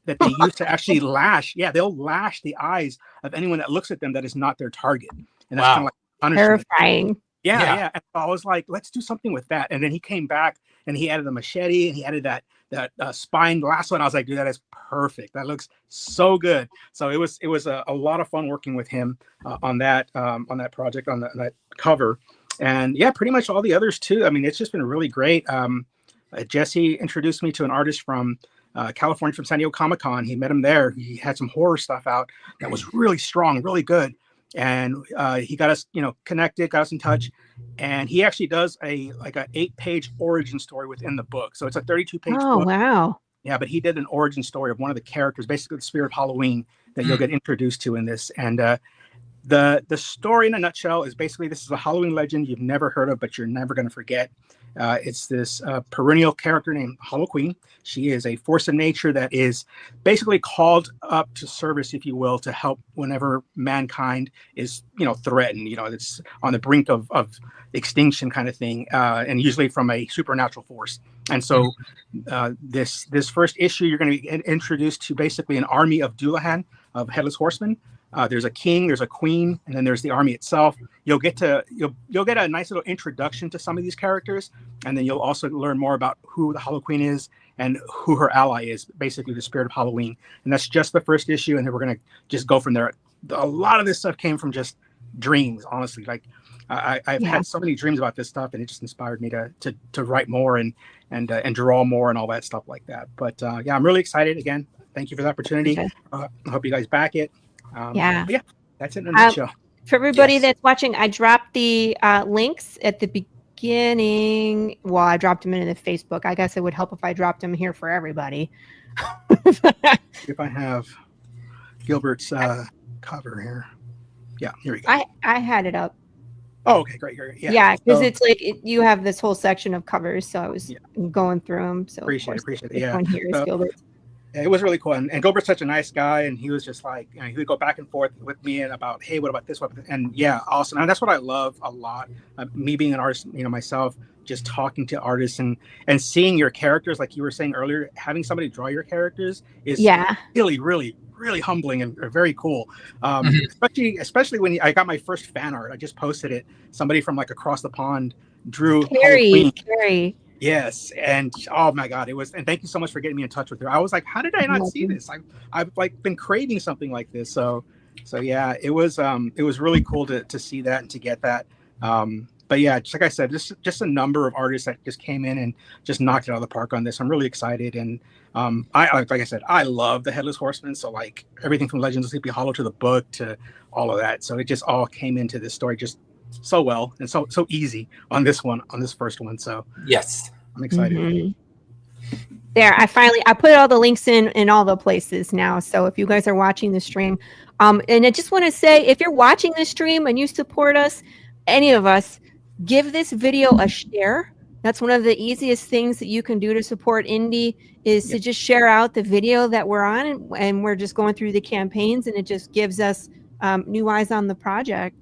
that they use to actually lash. Yeah, they'll lash the eyes of anyone that looks at them that is not their target. And that's kind of punishment. Terrifying. Yeah. And I was like, let's do something with that. And then he came back and he added the machete and he added that spine lasso. And I was like, dude, that is perfect. That looks so good. So it was a lot of fun working with him on that project, on that cover. And yeah, pretty much all the others too. I mean, it's just been really great. Jesse introduced me to an artist from California, from San Diego Comic-Con. He met him there. He had some horror stuff out that was really strong, really good. And he got us, connected, got us in touch. And he actually does an 8-page origin story within the book. So it's a 32-page book. Oh, wow. Yeah, but he did an origin story of one of the characters, basically the spirit of Halloween that you'll get introduced to in this. And the story in a nutshell is basically, this is a Halloween legend you've never heard of, but you're never going to forget. It's this perennial character named Halloween. She is a force of nature that is basically called up to service, if you will, to help whenever mankind is, threatened. It's on the brink of extinction kind of thing, and usually from a supernatural force. And so this first issue, you're going to be introduced to basically an army of Dullahan, of Headless Horsemen. There's a king, there's a queen, and then there's the army itself. You'll get a nice little introduction to some of these characters, and then you'll also learn more about who the Hollow Queen is and who her ally is, basically the spirit of Halloween. And that's just the first issue, and then we're gonna just go from there. A lot of this stuff came from just dreams, honestly. Like I've had so many dreams about this stuff, and it just inspired me to write more and draw more and all that stuff like that. But yeah, I'm really excited. Again, thank you for the opportunity. Okay. I hope you guys back it. Yeah, that's it in a nutshell. For everybody that's watching, I dropped the links at the beginning. Well, I dropped them in the Facebook. I guess it would help if I dropped them here for everybody. If I have Gilbert's cover here. Yeah, here we go. I had it up. Oh, okay, great. Yeah, because it's like you have this whole section of covers, so I was going through them. So appreciate it. Yeah, one here is Gilbert's. It was really cool, and Gilbert's such a nice guy, and he was just like, he would go back and forth with me and about, hey, what about this one? And yeah, awesome. And that's what I love a lot. Me being an artist, myself, just talking to artists and seeing your characters, like you were saying earlier, having somebody draw your characters is really, really, really humbling and very cool. Especially when I got my first fan art. I just posted it. Somebody from like across the pond drew Carrie. Yes, and oh my God, it was. And thank you so much for getting me in touch with her. I was like, how did I not see this? I've like been craving something like this. So yeah, it was really cool to see that and to get that. But yeah, just like I said, just a number of artists that just came in and just knocked it out of the park on this. I'm really excited, and like I said, I love the Headless Horseman. So like everything from Legends of Sleepy Hollow to the book to all of that. So it just all came into this story just so well and so easy on this first one. So yes, I'm excited. There, I put all the links in all the places now. So if you guys are watching the stream, and I just want to say, if you're watching the stream and you support us, any of us, give this video a share. That's one of the easiest things that you can do to support indie is to just share out the video that we're on, and we're just going through the campaigns, and it just gives us new eyes on the project.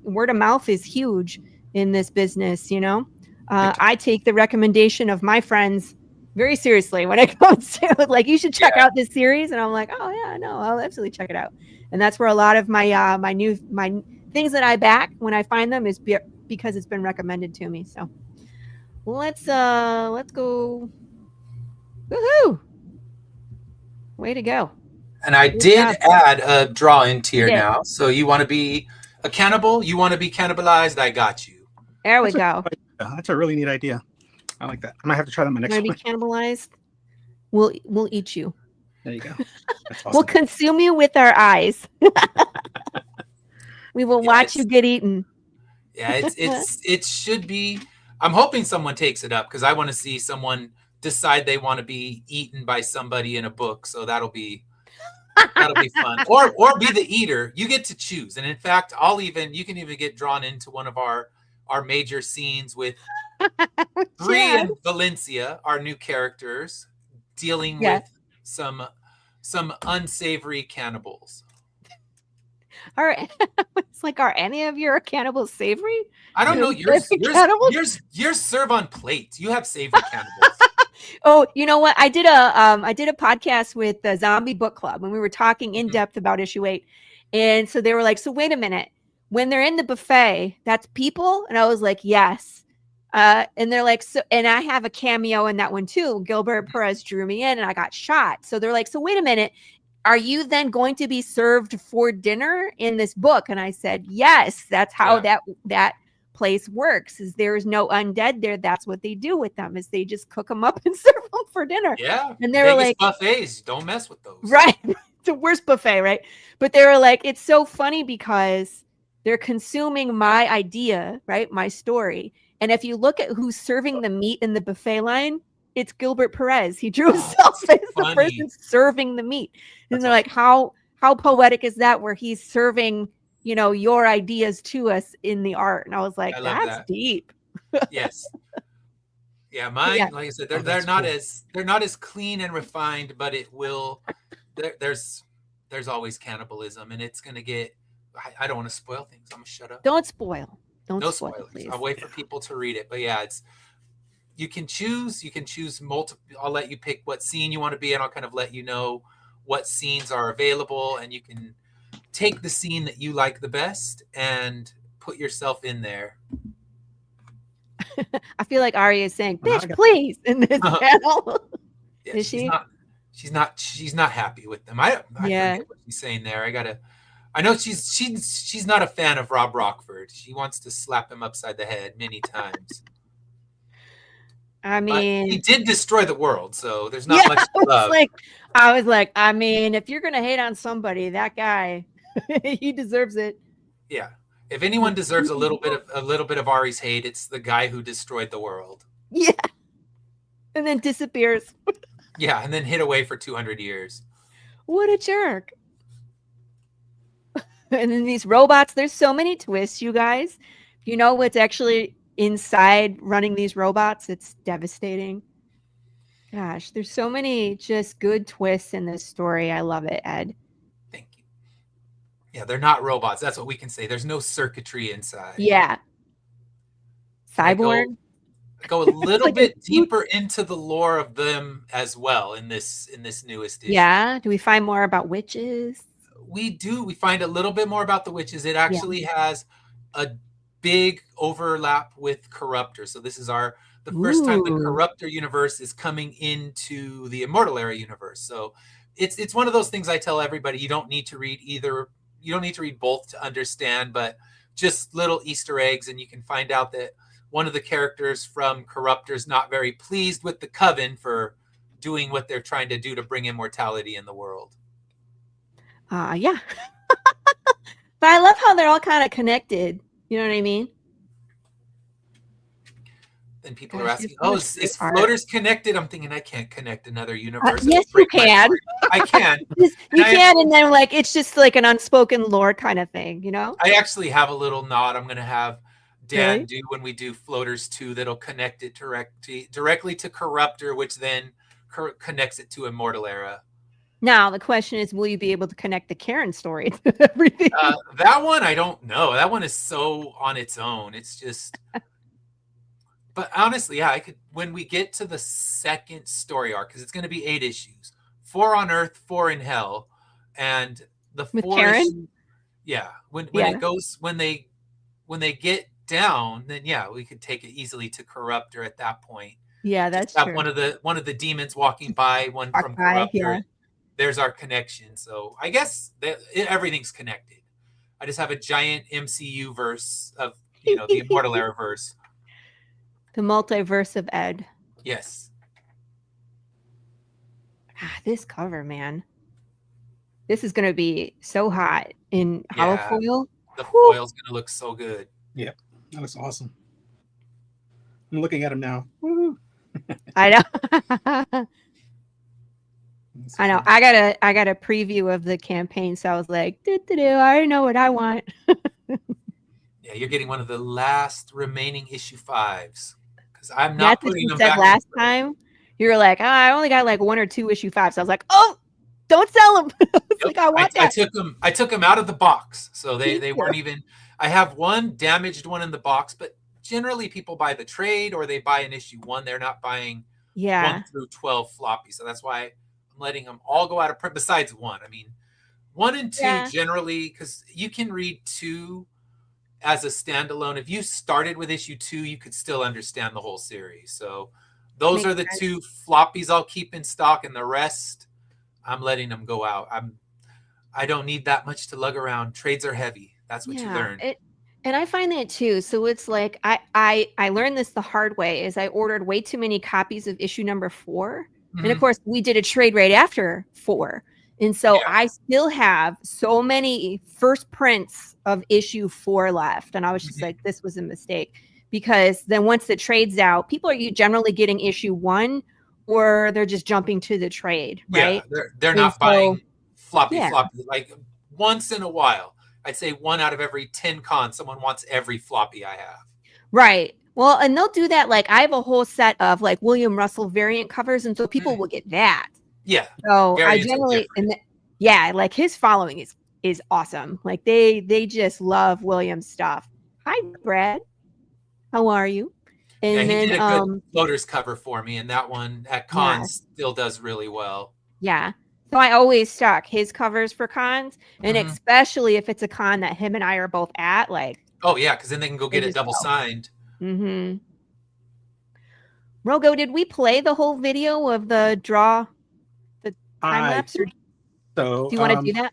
Word of mouth is huge in this business, I take the recommendation of my friends very seriously when it comes to like, you should check out this series, and I'm like, oh yeah, no, I'll absolutely check it out. And that's where a lot of my my things that I back when I find them is because it's been recommended to me. So let's go. Woohoo! Way to go. And I did add a draw in tier now. So you want to be accountable? You want to be cannibalized? I got you. There we go. That's a really neat idea. I like that. I might have to try that on my next one. Be cannibalized? We'll eat you. There you go. That's awesome. We'll consume you with our eyes. We will watch you get eaten. Yeah, it should be. I'm hoping someone takes it up because I want to see someone decide they want to be eaten by somebody in a book. So that'll be fun. Or be the eater. You get to choose. And in fact, you can even get drawn into one of our major scenes with Bree and Valencia, our new characters, dealing with some unsavory cannibals. All right. It's like, are any of your cannibals savory? I don't know. Yours serve on plates. You have savory cannibals. Oh, you know what? I did a podcast with the Zombie Book Club when we were talking in depth about issue 8. And so they were like, so wait a minute. when they're in the buffet, that's people? And I was like, yes. And they're like, so, and I have a cameo in that one too. Gilbert Perez drew me in and I got shot. So they're like, so wait a minute, are you then going to be served for dinner in this book? And I said, yes, that's how that place works. Is there is no undead there. That's what they do with them, is they just cook them up and serve them for dinner. Yeah. And they were like, buffets, don't mess with those. Right. It's the worst buffet, right? But they were like, it's so funny because they're consuming my idea, right? My story. And if you look at who's serving the meat in the buffet line, it's Gilbert Perez. He drew himself as the person serving the meat. And they're like, how poetic is that, where he's serving, you know, your ideas to us in the art? And I was like, that's deep. Yes. Yeah, mine, like I said, they're not as clean and refined, but it will there's always cannibalism, and it's gonna get I don't want to spoil things. I'm gonna shut up. Don't spoil. No spoilers. Please. I'll wait for people to read it. But yeah, you can choose multiple. I'll let you pick what scene you want to be in. I'll kind of let you know what scenes are available, and you can take the scene that you like the best and put yourself in there. I feel like Ari is saying, bitch, please, in this panel. Yeah, is she? She's not happy with them. I forget what she's saying there. I know she's not a fan of Rob Rockford. She wants to slap him upside the head many times. I mean, but he did destroy the world, so there's not much love. I was like, I mean, if you're gonna hate on somebody, that guy, he deserves it. Yeah. If anyone deserves a little bit of Ari's hate, it's the guy who destroyed the world. Yeah. And then disappears. Yeah, and then hid away for 200 years. What a jerk. And then these robots, there's so many twists, you guys. You know what's actually inside running these robots? It's devastating. Gosh, there's so many just good twists in this story. I love it, Ed. Thank you. Yeah, they're not robots. That's what we can say. There's no circuitry inside. Yeah. Cyborg. Go a little bit deeper into the lore of them as well in this newest issue. Yeah. Do we find more about witches? We do. We find a little bit more about the witches. It actually has a big overlap with Corruptor. So this is the first time the Corruptor universe is coming into the Immortal era universe. So it's one of those things I tell everybody, you don't need to read either. You don't need to read both to understand, but just little Easter eggs, and you can find out that one of the characters from Corruptor is not very pleased with the Coven for doing what they're trying to do to bring immortality in the world. Yeah. But I love how they're all kind of connected. You know what I mean? Then people are asking, is Floaters connected? I'm thinking, I can't connect another universe. Yes, you can. I can. You can, and then it's just like an unspoken lore kind of thing, you know? I actually have a little nod I'm going to have Dan do when we do Floaters 2 that'll connect it directly to Corruptor, which then connects it to Immortal Era. Now, the question is, will you be able to connect the Karen story to everything? That one, I don't know. That one is so on its own. It's just... But honestly, yeah, I could. When we get to the second story arc, because it's going to be 8 issues, 4 on Earth, 4 in Hell, and the with 4 Karen? issue, it goes when they get down, then we could take it easily to Corruptor at that point. Yeah, that's true. One of the demons walking by, one from Corruptor. Yeah. There's our connection. So I guess everything's connected. I just have a giant MCU verse of the Immortal Era verse. The multiverse of Ed. Yes. This cover, man. This is going to be so hot in hollow foil. The foil's going to look so good. Yeah, that looks awesome. I'm looking at him now. Woo. I know. I know. I got a preview of the campaign, so I was like, I already know what I want. Yeah, you're getting one of the last remaining issue 5s. Because I'm not putting them back. Last time you were like, I only got like 1 or 2 issue 5s. So I was like, oh, don't sell them. Like, I want that. I took them out of the box, so they weren't even. I have one damaged one in the box, but generally people buy the trade or they buy an issue 1. They're not buying 1 through 12 floppy. So that's why I'm letting them all go out of print. Besides 1, I mean, 1 and 2 generally, because you can read 2 as a standalone. If you started with issue 2, you could still understand the whole series. So those are the 2 floppies I'll keep in stock, and the rest I'm letting them go out. I don't need that much to lug around. Trades are heavy. That's what you learn. And I find that too. So it's like I learned this the hard way. Is I ordered way too many copies of issue number 4, and of course we did a trade right after 4, and so I still have so many first prints of issue 4 left. And I was just like, this was a mistake, because then once the trade's out, people are generally getting issue 1, or they're just jumping to the trade, right? Yeah, they're not buying floppy like once in a while. I'd say 1 out of every 10 cons, someone wants every floppy I have. Right. Well, and they'll do that. Like I have a whole set of like William Russell variant covers, and so people will get that. Yeah. So I generally, like his following is awesome. Like they just love William's stuff. Hi, Brad. How are you? And he then did a good floaters cover for me, and that one at cons still does really well. Yeah. So I always stock his covers for cons, and especially if it's a con that him and I are both at, like. Oh yeah, because then they can go get it double signed. Rogo, did we play the whole video of the draw, the time lapse? So do you want to do that?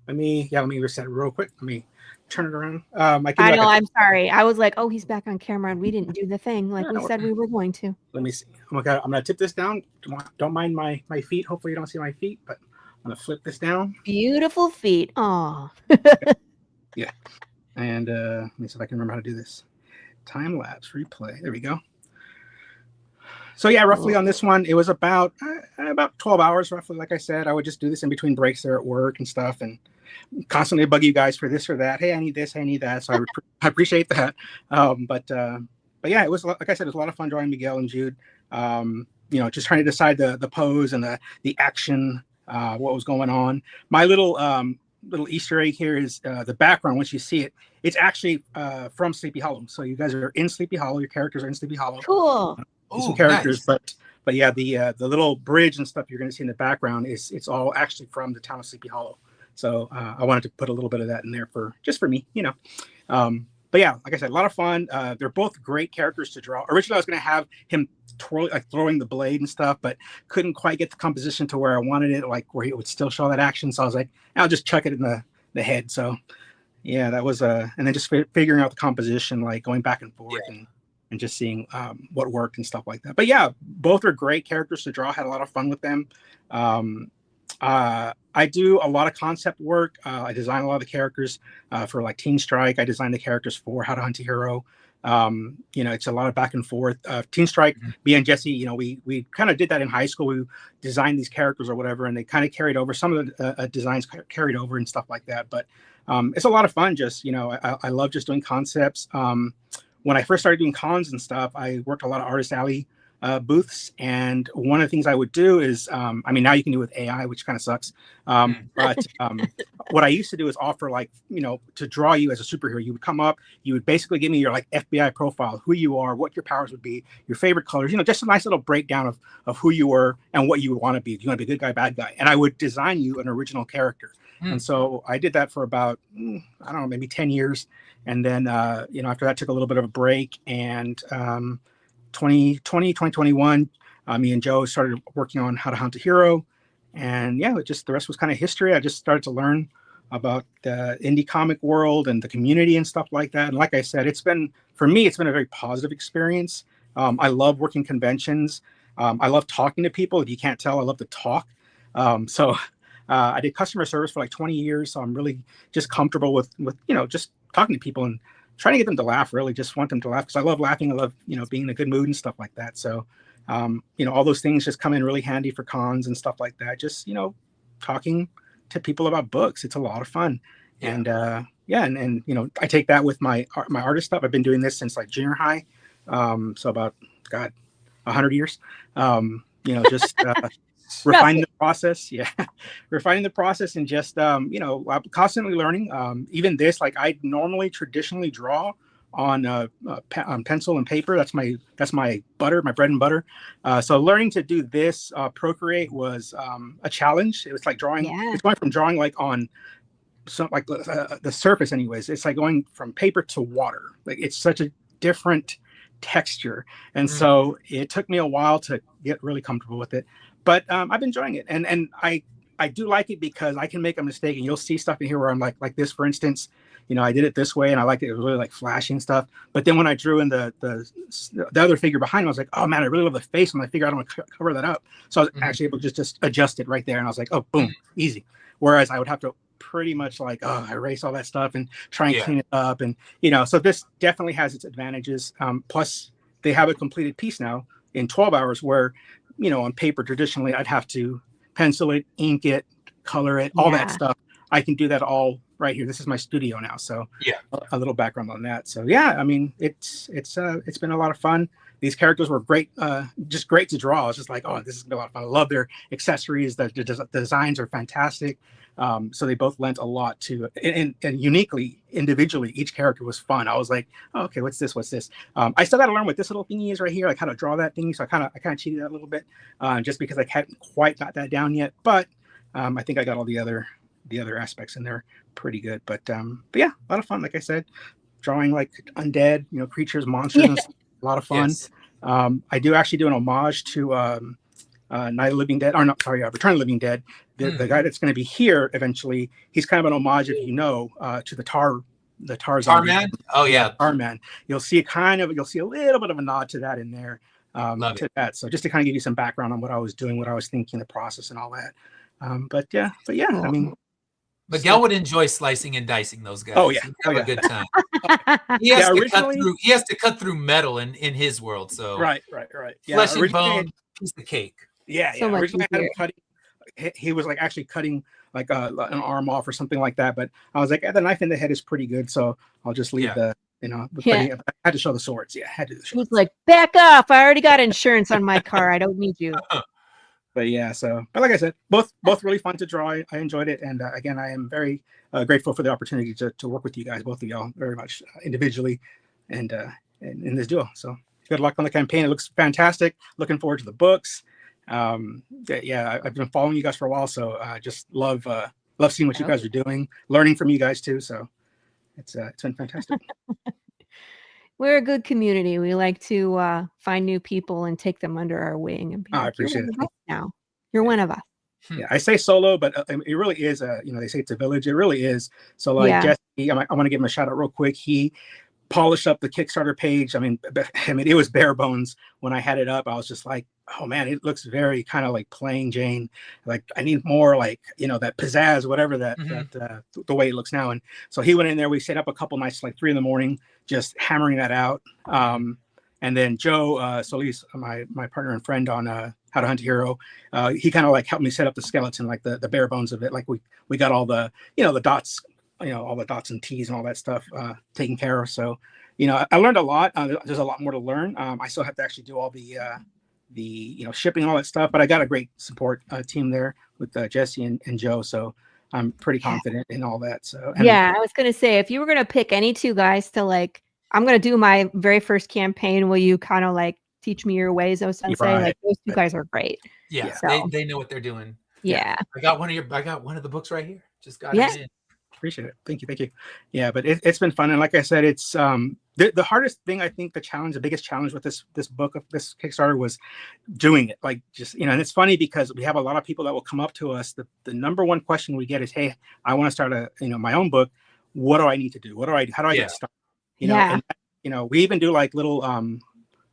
Let me reset it real quick. Let me turn it around. I know. I'm sorry. I was like, oh, he's back on camera, and we didn't do the thing like we said we were going to. Let me see. I'm gonna tip this down. Don't mind my feet. Hopefully you don't see my feet, but I'm gonna flip this down. Beautiful feet. Oh. Yeah. And let me see if I can remember how to do this. Time lapse replay. There we go. So yeah, roughly on this one, it was about 12 hours, roughly. Like I said, I would just do this in between breaks there at work and stuff, and constantly bug you guys for this or that. Hey, I need this, I need that. So I appreciate that. But yeah, it was, like I said, it was a lot of fun drawing Miguel and Jude. Just trying to decide the pose and the action, what was going on. My little Easter egg here is the background. Once you see it, it's actually from Sleepy Hollow. So you guys are in Sleepy Hollow. Your characters are in Sleepy Hollow. Cool. Some characters, nice. But yeah, the little bridge and stuff you're going to see in the background it's all actually from the town of Sleepy Hollow. So I wanted to put a little bit of that in there for me, But yeah, like I said, a lot of fun. They're both great characters to draw. Originally, I was going to have him throwing the blade and stuff, but couldn't quite get the composition to where I wanted it, like where he would still show that action. So I was like, I'll just chuck it in the head. So yeah, that was and then just figuring out the composition, like going back and forth and just seeing what worked and stuff like that. But yeah, both are great characters to draw. Had a lot of fun with them. I do a lot of concept work. I design a lot of the characters for like Teen Strike. I designed the characters for How to Hunt a Hero. It's a lot of back and forth. Teen Strike, me and Jesse, we kind of did that in high school. We designed these characters or whatever, and they kind of carried over. Some of the designs carried over and stuff like that. But it's a lot of fun. Just, I love just doing concepts. When I first started doing cons and stuff, I worked a lot of Artist Alley booths, and one of the things I would do is now you can do it with AI, which kind of sucks, but what I used to do is offer, like, to draw you as a superhero. You would come up, you would basically give me your like FBI profile, who you are, what your powers would be, your favorite colors, just a nice little breakdown of who you were and what you would want to be. Do you want to be a good guy, bad guy? And I would design you an original character. And so I did that for about I don't know, maybe 10 years, and then after that took a little bit of a break, and 2021, me and Joe started working on How to Hunt a Hero, and yeah, the rest was kind of history. I just started to learn about the indie comic world and the community and stuff like that. And like I said, for me, it's been a very positive experience. I love working conventions. I love talking to people. If you can't tell, I love to talk. I did customer service for like 20 years, so I'm really just comfortable with just talking to people and trying to get them to laugh. Really just want them to laugh, because I love laughing. I love, being in a good mood and stuff like that. So, all those things just come in really handy for cons and stuff like that. Just, talking to people about books. It's a lot of fun. Yeah. And I take that with my artist stuff. I've been doing this since like junior high. So about, 100 years, just refining the process. Yeah. Refining the process, and just, I'm constantly learning. Even this, like, I normally traditionally draw on pencil and paper. That's my butter, my bread and butter. So learning to do this, Procreate, was a challenge. It was like drawing. Yeah. It's going from drawing like on like the surface anyways, it's like going from paper to water. Like it's such a different texture. And so it took me a while to get really comfortable with it, but I've been enjoying it. And I do like it because I can make a mistake, and you'll see stuff in here where I'm like this, for instance, I did it this way and I liked it. It was really like flashing stuff. But then when I drew in the other figure behind me, I was like, oh man, I really love the face. And I figured I don't want to cover that up. So I was actually able to just adjust it right there. And I was like, oh, boom, easy. Whereas I would have to pretty much like, erase all that stuff and try and clean it up. And, so this definitely has its advantages. Plus they have a completed piece now in 12 hours where, on paper, traditionally I'd have to pencil it, ink it, color it, all that stuff. I can do that all right here. This is my studio now. So a little background on that. So I mean, it's been a lot of fun. These characters were great, just great to draw. I was just like, oh, this is gonna be a lot of fun. I love their accessories. The designs are fantastic. So they both lent a lot to, and uniquely, individually, each character was fun. I was like, oh, okay, what's this? I still got to learn what this little thingy is right here, like how to draw that thingy. So I kind of cheated that a little bit, just because I hadn't quite got that down yet. But I think I got all the other aspects in there pretty good. But yeah, a lot of fun. Like I said, drawing like undead, creatures, monsters, and stuff, a lot of fun. Yes. I do actually do an homage to Night of the Living Dead, or not, sorry, Return of the Living Dead. The guy that's going to be here eventually, he's kind of an homage, if to the Tarman. Oh yeah, Tarman. You'll see a little bit of a nod to that in there. That. So just to kind of give you some background on what I was doing, what I was thinking, the process, and all that. But yeah, I mean, Miguel would enjoy slicing and dicing those guys. Oh yeah, have a good time. He has to cut through metal in his world. So right. Flesh and bone, piece of cake. Yeah. So originally I had him cutting. He was like actually cutting like an arm off or something like that. But I was like, the knife in the head is pretty good, so I'll just leave the. I had to show the swords. Yeah, I had to. He was like, back off! I already got insurance on my car. I don't need you. But yeah, but like I said, both really fun to draw. I enjoyed it, and again, I am very grateful for the opportunity to work with you guys, both of y'all, very much individually, and in this duo. So good luck on the campaign. It looks fantastic. Looking forward to the books. I've been following you guys for a while, so I just love seeing what you guys are doing, learning from you guys too. So it's been fantastic. We're a good community. We like to find new people and take them under our wing. And I appreciate it. Now you're one of us. Yeah, I say solo, but it really is they say it's a village. It really is. So like Jesse, I want to give him a shout out real quick. He polished up the Kickstarter page. I mean, it was bare bones when I had it up. I was just like, oh man, it looks very kind of like plain Jane. Like I need more like, that pizzazz, whatever that the way it looks now. And so he went in there, we stayed up a couple nights, like 3 a.m, just hammering that out. And then Joe Solis, my partner and friend on How to Hunt a Hero, he kind of like helped me set up the skeleton, like the bare bones of it. Like we got all the, the dots, all the dots and T's and all that stuff taken care of. So, I learned a lot. There's a lot more to learn. I still have to actually do all the shipping and all that stuff, but I got a great support team there with Jesse and Joe. So I'm pretty confident in all that. So I was going to say, if you were going to pick any two guys to like, I'm going to do my very first campaign, will you kind of like teach me your ways, oh sensei? Right. Like those two guys are great. Yeah. So, they know what they're doing. Yeah. I got one of the books right here. Just got it in. Appreciate it. Thank you. Yeah, but it's been fun. And like I said, it's the hardest thing, I think, the biggest challenge with this book, of this Kickstarter, was doing it. Like just, and it's funny because we have a lot of people that will come up to us. The number one question we get is, hey, I want to start my own book. What do I need to do? How do I get started? And, we even do like little, what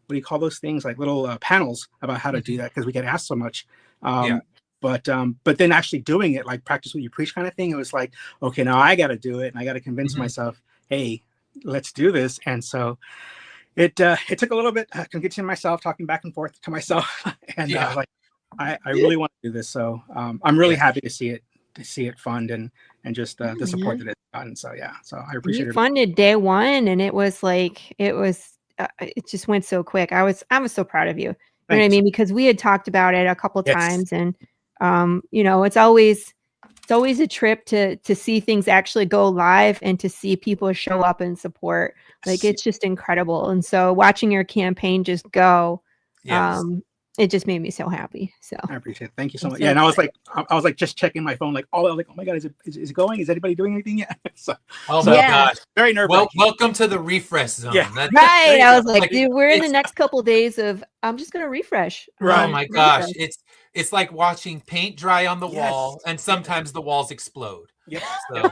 do you call those things? Like little panels about how to do that, because we get asked so much. But then actually doing it, like practice what you preach kind of thing, it was like, okay, now I got to do it, and I got to convince myself, hey, let's do this. And so it took a little bit convincing myself, talking back and forth to myself, and I was like, I really want to do this. So I'm really happy to see it fund and just the support that it's gotten. So so I appreciate it. You funded day one, and it was it just went so quick. I was so proud of you. You know what I mean? Because we had talked about it a couple times, and it's always a trip to see things actually go live and to see people show up and support. Like it's just incredible. And so watching your campaign just go, it just made me so happy. So I appreciate it. Thank you so I'm much. so Yeah, and I was excited. like just checking my phone, like all like, oh my god, is it going? Is anybody doing anything yet? so Oh so my Yeah. gosh. very nerve Well, wracking. welcome to the refresh zone. Yeah. That's Right. you I go. was like, Like, dude, we're in the it's- next couple days of I'm just gonna refresh. I'm Right. oh gonna my refresh. gosh. It's like watching paint dry on the Yes. wall, and sometimes the walls explode. Yep. So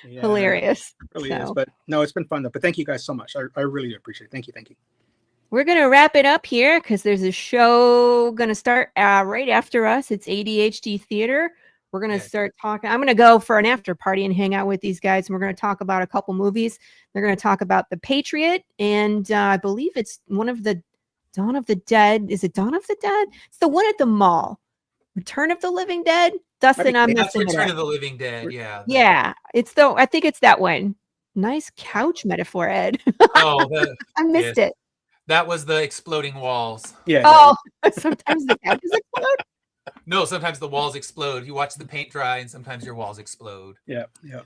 Yeah, Hilarious. it really is. So But no, it's been fun though. But thank you guys so much. I really appreciate it. Thank you. Thank you. we're gonna wrap it up here because there's a show gonna start right after us. It's ADHD Theater. We're gonna Yeah. start talking. I'm gonna go for an after party and hang out with these guys, and we're gonna talk about a couple movies. They're gonna talk about The Patriot, and I believe it's one of the Dawn of the Dead. Is it Dawn of the Dead? It's the one at the mall. Return of the Living Dead. Dustin, I'm that's messing it Return up. of the Living Dead. Yeah. Yeah, it's the. I think it's that one. Nice couch metaphor, Ed. Oh, I missed it. that was the exploding walls. Yeah. Oh, sometimes the couches explode. No, sometimes the walls explode. You watch the paint dry, and sometimes your walls explode. Yeah. Yeah.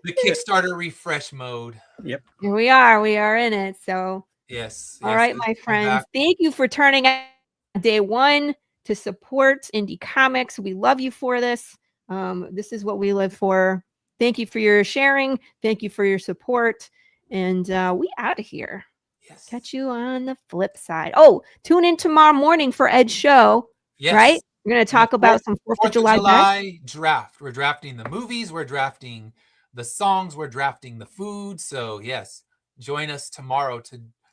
The Kickstarter refresh mode. Here we are. We are in it. So, Yes. all yes, right, it's my come friends. back. Thank you for turning out day one to support indie comics. We love you for this. This is what we live for. Thank you for your sharing. Thank you for your support. And we out of here. Yes. Catch you on the flip side. Oh, tune in tomorrow morning for Ed's show. Yes. Right? We're going to talk about some 4th of July draft. We're drafting the movies. We're drafting the songs. We're drafting the food. So yes, join us tomorrow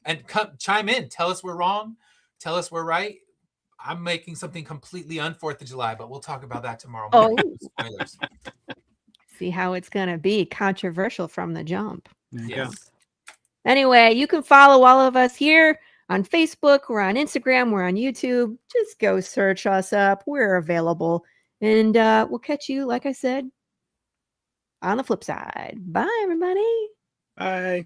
and come chime in. Tell us we're wrong. Tell us we're right. I'm making something completely on 4th of July, but we'll talk about that tomorrow morning. Spoilers. See how it's going to be controversial from the jump. Yes. Anyway, you can follow all of us here on Facebook. We're on Instagram. We're on YouTube. Just go search us up. We're available. And we'll catch you, like I said, on the flip side. Bye, everybody. Bye.